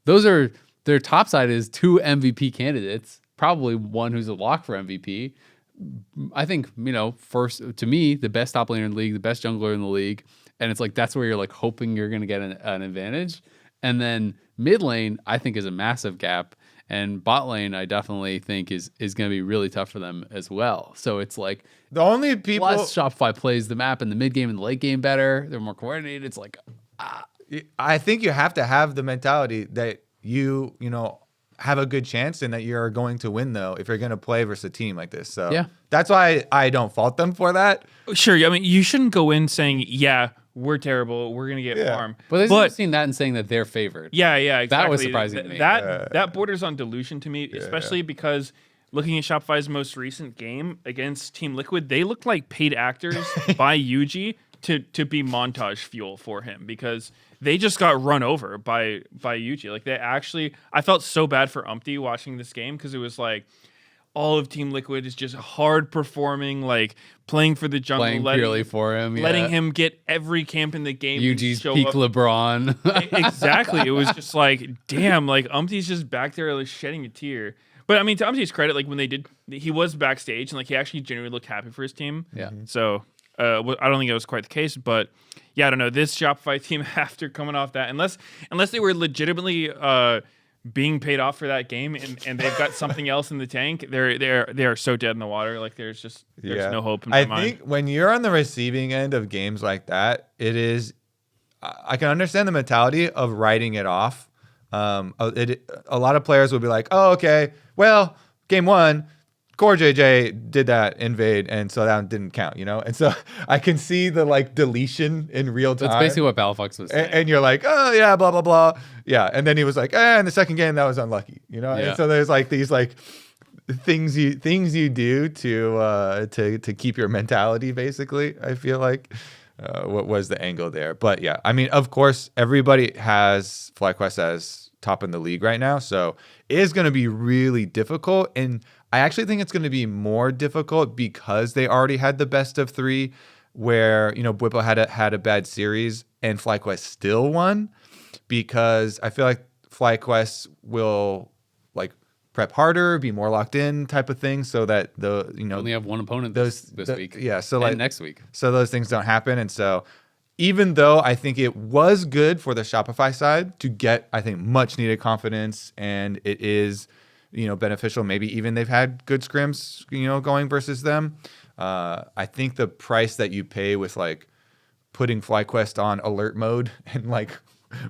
those are their top side is 2 MVP candidates. Probably one who's a lock for MVP. I think, first, to me, the best top laner in the league, the best jungler in the league. And it's that's where you're hoping you're going to get an advantage. And then mid lane, I think, is a massive gap. And bot lane, I definitely think is going to be really tough for them as well. So it's the only people. Plus, Shopify plays the map in the mid game and the late game better. They're more coordinated. It's I think you have to have the mentality that you have a good chance and that you're going to win, though, if you're going to play versus a team like this. So that's why I don't fault them for that. Sure. I mean, you shouldn't go in saying, we're terrible, we're going to get farm. But seen that and saying that they're favored. Yeah, exactly. That was surprising to me. That borders on delusion to me, especially because looking at Shopify's most recent game against Team Liquid, they looked like paid actors by Yuji to be montage fuel for him, because they just got run over by Yuji. I felt so bad for Umpty watching this game, because it was all of Team Liquid is just hard performing, playing for the jungle, playing purely for him, letting him get every camp in the game. Yuji's peak LeBron. Exactly. It was just damn, Umpty's just back there shedding a tear. But I mean, to Umpty's credit, when they did, he was backstage and he actually genuinely looked happy for his team. Yeah. So I don't think it was quite the case, but yeah, I don't know. This Shopify team, after coming off that, unless they were legitimately being paid off for that game and they've got something else in the tank, they are so dead in the water. Like there's no hope in my mind. I think when you're on the receiving end of games like that, it is. I can understand the mentality of writing it off. A lot of players will be like, "Oh, okay, well, game one, Core JJ did that invade, and so that didn't count," And so I can see the deletion in real time. That's basically what Palafox was saying. And you're like, "Oh yeah, blah blah blah, yeah." And then he was like, in the second game that was unlucky, Yeah. And so there's these things you do to keep your mentality, basically. I feel like. What was the angle there? But yeah, I mean, of course, everybody has FlyQuest as top in the league right now, so it is going to be really difficult. And I actually think it's going to be more difficult because they already had the best of 3, where Bwipo had a bad series and FlyQuest still won, because I feel like FlyQuest will prep harder, be more locked in type of thing, so that only have one opponent this week. Yeah, so and next week. So those things don't happen. And so even though I think it was good for the Shopify side to get, I think, much needed confidence, and it is, beneficial. Maybe even they've had good scrims, going versus them. I think the price that you pay with putting FlyQuest on alert mode and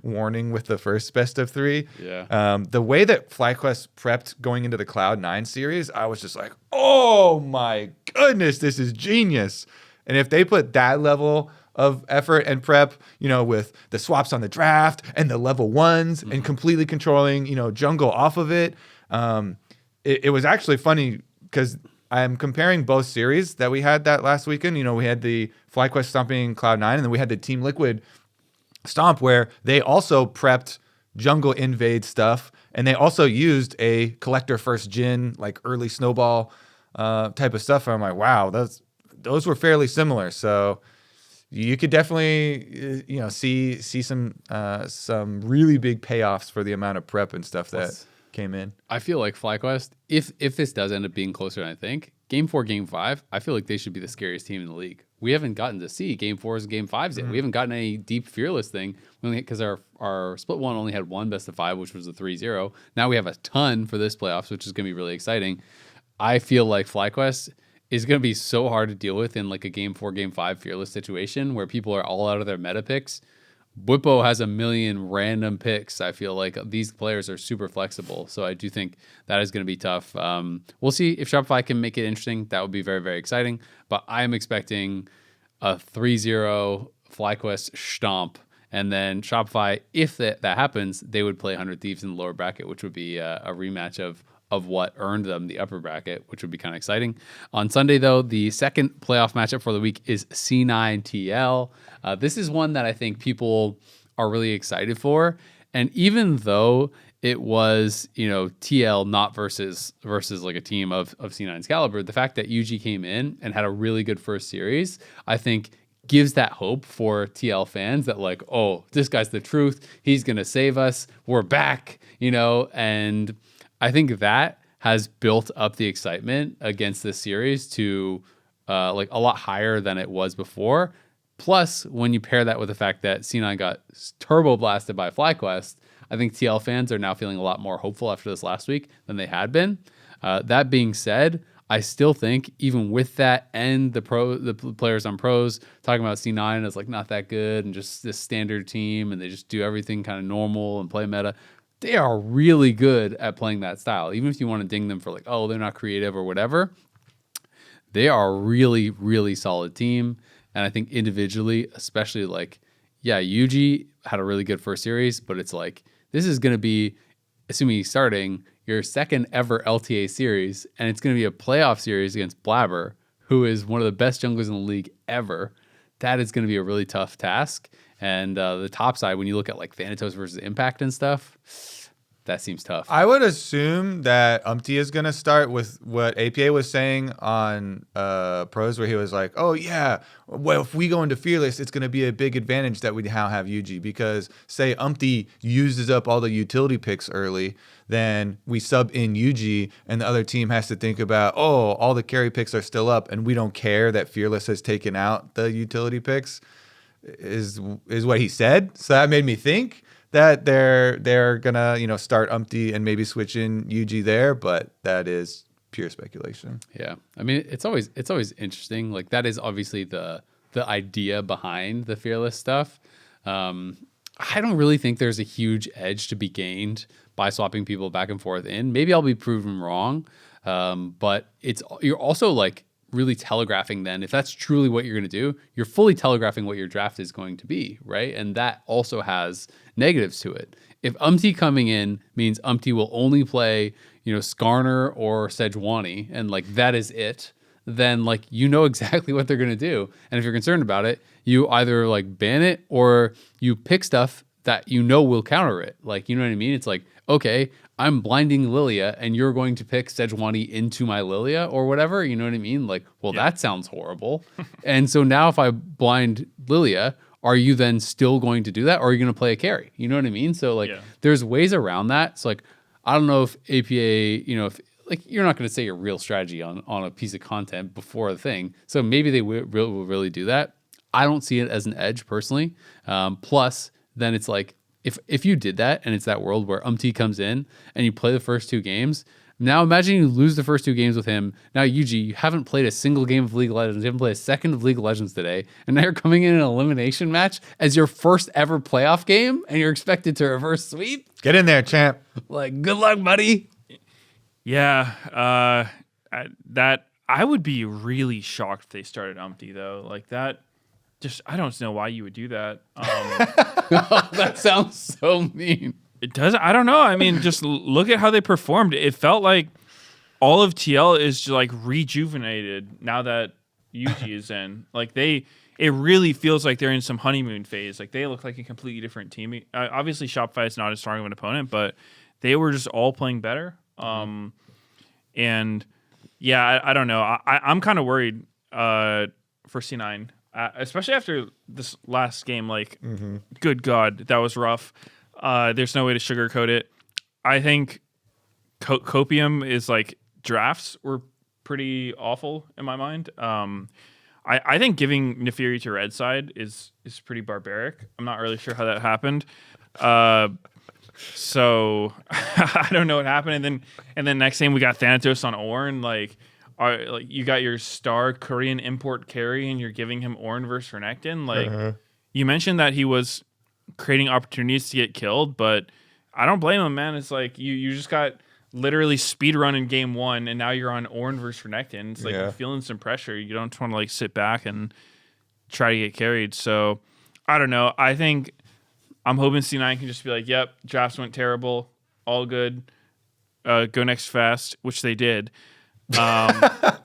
warning with the first best of 3. Yeah. The way that FlyQuest prepped going into the Cloud9 series, I was just like, oh my goodness, this is genius. And if they put that level of effort and prep, with the swaps on the draft and the level 1s and completely controlling, jungle off of it, it was actually funny because I'm comparing both series that we had that last weekend. We had the FlyQuest stomping Cloud9, and then we had the Team Liquid stomp, where they also prepped jungle invade stuff, and they also used a collector first Jhin, early snowball type of stuff. And I'm like, wow, those were fairly similar. So you could definitely see some really big payoffs for the amount of prep and stuff that came in. I feel like FlyQuest, if this does end up being closer than I think, Game 4, Game 5, I feel like they should be the scariest team in the league. We haven't gotten to see Game 4s and Game 5s yet. We haven't gotten any deep Fearless thing because our split one only had one best of 5, which was a 3-0. Now we have a ton for this playoffs, which is going to be really exciting. I feel like FlyQuest is going to be so hard to deal with in a Game 4, Game 5 Fearless situation where people are all out of their meta picks. Bwipo has a million random picks. I feel like these players are super flexible, so I do think that is going to be tough. We'll see if Shopify can make it interesting. That would be very, very exciting. But I am expecting a 3-0 FlyQuest stomp, and then Shopify, if that happens, they would play 100 Thieves in the lower bracket, which would be a rematch of what earned them the upper bracket, which would be kind of exciting. On Sunday, though, the second playoff matchup for the week is C9 TL. This is one that I think people are really excited for. And even though it was, TL not versus a team of C9's caliber, the fact that UG came in and had a really good first series, I think gives that hope for TL fans that oh, this guy's the truth. He's going to save us. We're back, and I think that has built up the excitement against this series to a lot higher than it was before. Plus, when you pair that with the fact that C9 got turbo blasted by FlyQuest, I think TL fans are now feeling a lot more hopeful after this last week than they had been. That being said, I still think even with that and the players on pros talking about C9 as not that good and just this standard team and they just do everything kind of normal and play meta, they are really good at playing that style. Even if you want to ding them for oh, they're not creative or whatever, they are a really, really solid team. And I think individually, especially UG had a really good first series, but it's this is going to be, assuming he's starting, your second ever LTA series, and it's going to be a playoff series against Blabber, who is one of the best junglers in the league ever. That is going to be a really tough task. And the top side, when you look at Thanatos versus Impact and stuff, that seems tough. I would assume that Umpty is going to start with what APA was saying on Pros, where he was like, oh, yeah, well, if we go into Fearless, it's going to be a big advantage that we now have UG, because say Umpty uses up all the utility picks early, then we sub in UG and the other team has to think about, oh, all the carry picks are still up and we don't care that Fearless has taken out the utility picks, is what he said. So that made me think that they're gonna start Umpty and maybe switch in UG there, but that is pure speculation. Yeah, I mean it's always interesting. Like that is obviously the idea behind the Fearless stuff. I don't really think there's a huge edge to be gained by swapping people back and forth in. Maybe I'll be proven wrong, but you're also like really telegraphing then, if that's truly what you're going to do, you're fully telegraphing what your draft is going to be, right? And that also has negatives to it. If Umpty coming in means Umpty will only play, Skarner or Sejuani, and like that is it, then like exactly what they're going to do. And if you're concerned about it, you either like ban it or you pick stuff that will counter it. Like, you know what I mean? It's like, okay, I'm blinding Lilia and you're going to pick Sejuani into my Lilia or whatever. You know what I mean? Like, well, that sounds horrible. And so now if I blind Lilia, are you then still going to do that? Or are you going to play a carry? You know what I mean? So like, there's ways around that. So like, I don't know if APA, if like, you're not going to say your real strategy on a piece of content before the thing. So maybe they will really do that. I don't see it as an edge personally. Plus, then it's like, if you did that and it's that world where Umpty comes in and you play the first 2 games, now imagine you lose the first 2 games with him. Now, UG, you haven't played a single game of League of Legends. You haven't played a second of League of Legends today. And now you're coming in an elimination match as your first ever playoff game and you're expected to reverse sweep. Get in there, champ. Like, good luck, buddy. Yeah. That I would be really shocked if they started Umpty, though. Like that. Just, I don't know why you would do that. That sounds so mean. It does. I don't know. I mean, just look at how they performed. It felt like all of TL is just like rejuvenated now that UG is in. Like it really feels like they're in some honeymoon phase. Like they look like a completely different team. Obviously, Shopify is not as strong of an opponent, but they were just all playing better. And yeah, I don't know. I'm kind of worried for C9. Especially after this last game, like, good God, that was rough. There's no way to sugarcoat it. I think Copium is like drafts were pretty awful in my mind. I think giving Nefiri to red side is pretty barbaric. I'm not really sure how that happened. So I don't know what happened. And then next game we got Thanatos on Ornn. Like you got your star Korean import carry and you're giving him Ornn versus Renekton. Like you mentioned that he was creating opportunities to get killed, but I don't blame him, man. It's like you just got literally speed run in game 1 and now you're on Ornn versus Renekton. It's like you're feeling some pressure. You don't want to like sit back and try to get carried. So I don't know. I think I'm hoping C9 can just be like, yep, drafts went terrible, all good. Go next fast, which they did. But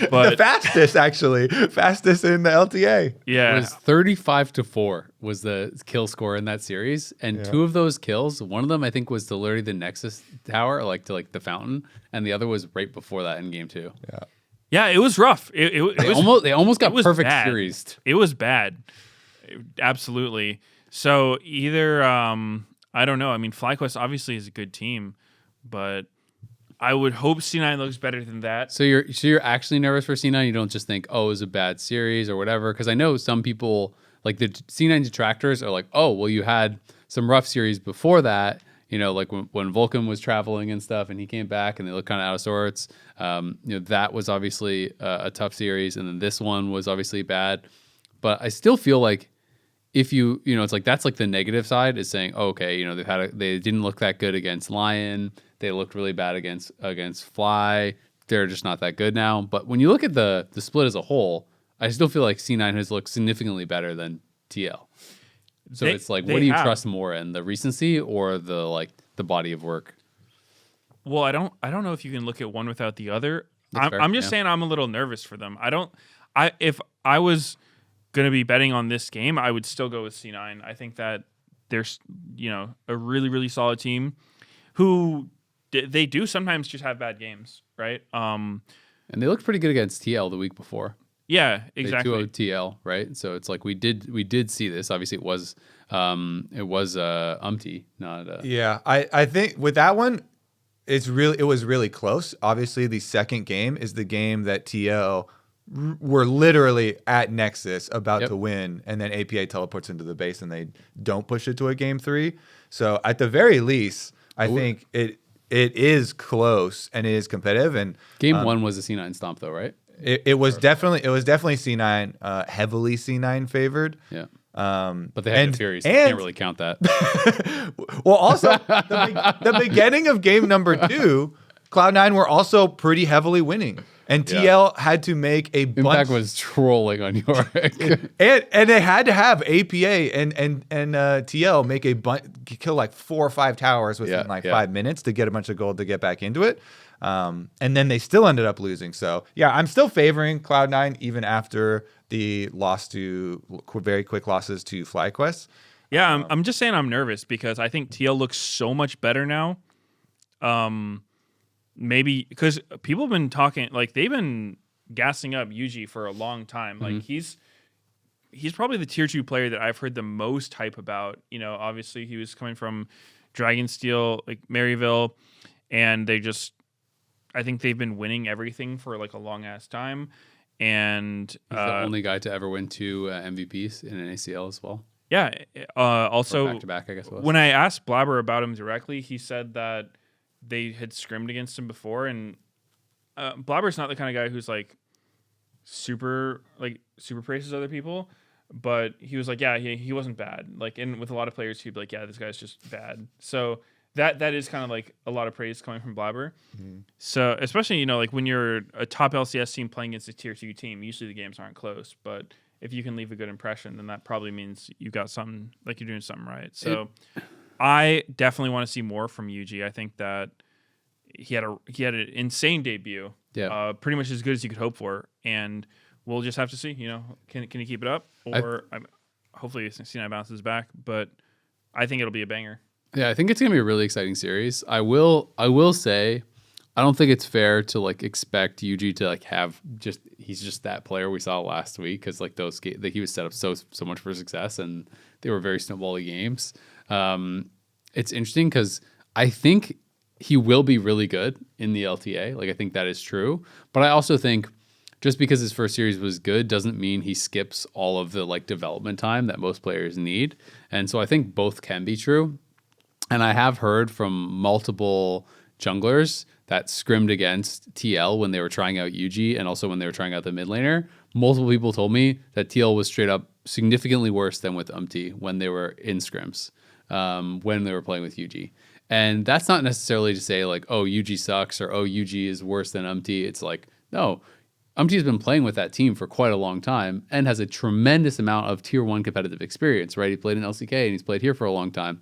the fastest in the LTA. Yeah, it was 35-4 was the kill score in that series, and 2 of those kills, one of them I think was to literally the Nexus tower, like to like the fountain, and the other was right before that in game 2. Yeah, it was rough. They almost got perfect series. It was bad, absolutely. So either I don't know. I mean, FlyQuest obviously is a good team, but I would hope C9 looks better than that. So you're actually nervous for C9? You don't just think, oh, it was a bad series or whatever? Because I know some people, like the C9 detractors, are like, oh, well, you had some rough series before that. You know, like when Vulcan was traveling and stuff, and he came back and they looked kind of out of sorts. That was obviously a tough series, and then this one was obviously bad. But I still feel like if it's like that's like the negative side is saying, oh, okay, they didn't look that good against Lion. They looked really bad against Fly. They're just not that good now. But when you look at the split as a whole, I still feel like C9 has looked significantly better than TL. So it's like, what do you trust more in, the recency or the body of work? Well, I don't know if you can look at one without the other. I'm just saying I'm a little nervous for them. If I was going to be betting on this game, I would still go with C9. I think that there's a really, really solid team. who they do sometimes just have bad games, right? And they looked pretty good against TL the week before. Yeah, exactly. They 2-0 TL, right? So it's like we did see this. Obviously, it was Umti, not. Yeah, I think with that one, it was really close. Obviously, the second game is the game that TL were literally at Nexus about to win, and then APA teleports into the base and they don't push it to a game 3. So at the very least, I think it is close and it is competitive. And game 1 was a C9 stomp, though, right? It was definitely C9, heavily C9 favored. Yeah. But they had Fury, so you can't really count that. Well, also the beginning of game number 2, Cloud9 were also pretty heavily winning, and TL had to make a bunch. Impact was trolling on Yorick, and they had to have APA and TL make a bunch, kill like 4 or 5 towers within 5 minutes to get a bunch of gold to get back into it. And then they still ended up losing. So yeah, I'm still favoring Cloud9 even after the very quick losses to FlyQuest. Yeah, I'm just saying I'm nervous because I think TL looks so much better now. Maybe because people have been talking, like they've been gassing up Yuji for a long time. Like he's probably the tier 2 player that I've heard the most hype about. You know, obviously he was coming from Dragonsteel, like Maryville, and I think they've been winning everything for like a long ass time. And he's the only guy to ever win 2 MVPs in an ACL as well. Yeah. Also, back to back, I guess. When I asked Blabber about him directly, he said that they had scrimmed against him before, and Blabber's not the kind of guy who's like super praises other people, but he was like, yeah, he wasn't bad. Like, and with a lot of players, he'd be like, yeah, this guy's just bad. So that is kind of like a lot of praise coming from Blabber. So especially, you know, like when you're a top LCS team playing against a tier 2 team, usually the games aren't close, but if you can leave a good impression, then that probably means you got something, like you're doing something right. So I definitely want to see more from Yuji. I think that he had an insane debut. Yeah. Pretty much as good as you could hope for. And we'll just have to see, you know, can he keep it up? Or hopefully C9 bounces back, but I think it'll be a banger. Yeah, I think it's gonna be a really exciting series. I will say, I don't think it's fair to like expect Yuji to like have he's just that player we saw last week, because like he was set up so much for success and they were very snowbally games. It's interesting because I think he will be really good in the LTA. Like I think that is true, but I also think just because his first series was good doesn't mean he skips all of the like development time that most players need. And so I think both can be true. And I have heard from multiple junglers that scrimmed against TL when they were trying out Yuji, and also when they were trying out the mid laner. Multiple people told me that TL was straight up significantly worse than with Umti when they were in scrims, when they were playing with Yuji. And that's not necessarily to say like, oh, Yuji sucks, or oh, Yuji is worse than Umti. It's like, no, Umti's been playing with that team for quite a long time and has a tremendous amount of tier 1 competitive experience, right? He played in LCK and he's played here for a long time.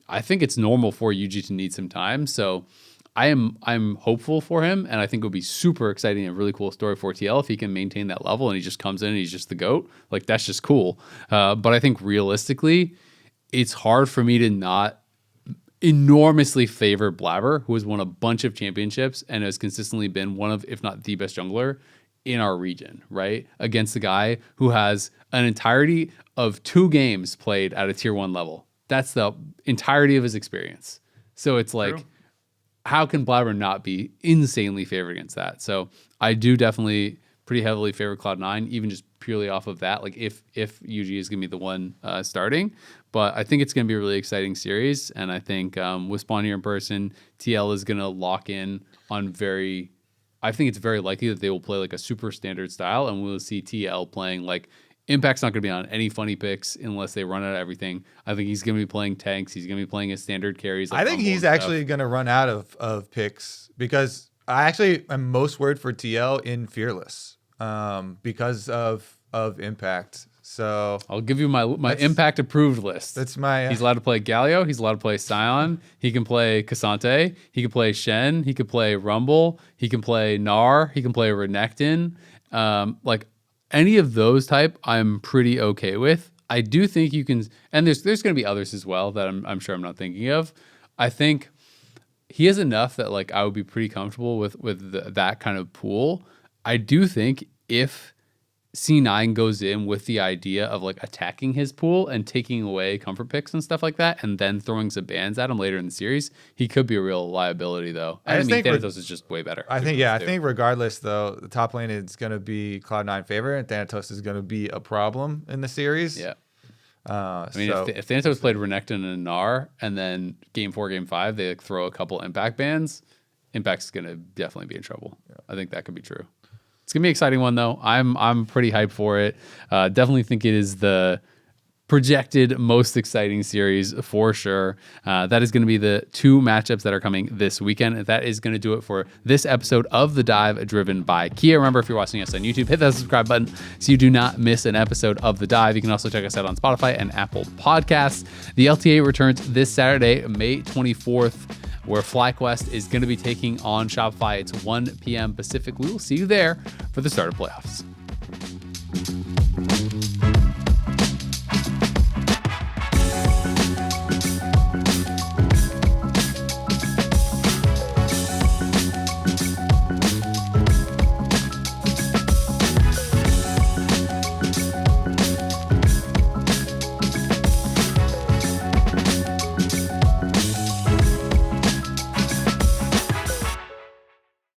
I think it's normal for Yuji to need some time. So I'm hopeful for him, and I think it would be super exciting and a really cool story for TL if he can maintain that level and he just comes in and he's just the GOAT. Like, that's just cool. But I think realistically, it's hard for me to not enormously favor Blabber, who has won a bunch of championships and has consistently been one of, if not the best jungler in our region, right? Against the guy who has an entirety of 2 games played at a tier 1 level. That's the entirety of his experience. So it's like, true. How can Blabber not be insanely favored against that? So I do definitely pretty heavily favor Cloud9, even just purely off of that. Like if Yuji is going to be the one starting, but I think it's going to be a really exciting series. And I think with Spawn here in person, TL is going to lock in on I think it's very likely that they will play like a super standard style, and we'll see TL playing like, Impact's not going to be on any funny picks unless they run out of everything. I think he's going to be playing tanks. He's going to be playing his standard carries. Like I think he's actually going to run out of picks, because I actually am most worried for TL in Fearless because of Impact. So I'll give you my Impact approved list. That's my. He's allowed to play Galio. He's allowed to play Sion. He can play Cassante. He can play Shen. He can play Rumble. He can play Gnar. He can play Renekton. Like any of those type, I'm pretty okay with. I do think you can, and there's going to be others as well that I'm sure I'm not thinking of. I think he has enough that like I would be pretty comfortable with that kind of pool. I do think if C9 goes in with the idea of like attacking his pool and taking away comfort picks and stuff like that, and then throwing some bans at him later in the series, he could be a real liability though. I mean, Thanatos is just way better. I think regardless though, the top lane is going to be Cloud9 favorite, and Thanatos is going to be a problem in the series. Yeah. I mean, if Thanatos played Renekton and Gnar, and then game 4, game 5, they like throw a couple impact bans, Impact's going to definitely be in trouble. Yeah. I think that could be true. It's gonna be an exciting one though. I'm pretty hyped for it. Definitely think it is the projected most exciting series for sure. That is going to be the 2 matchups that are coming this weekend. That is going to do it for this episode of The Dive, driven by Kia. Remember, if you're watching us on YouTube, hit that subscribe button so you do not miss an episode of The Dive. You can also check us out on Spotify and Apple Podcasts. The LTA returns this Saturday, May 24th. Where FlyQuest is going to be taking on Shopify. It's 1 p.m. Pacific. We will see you there for the start of playoffs.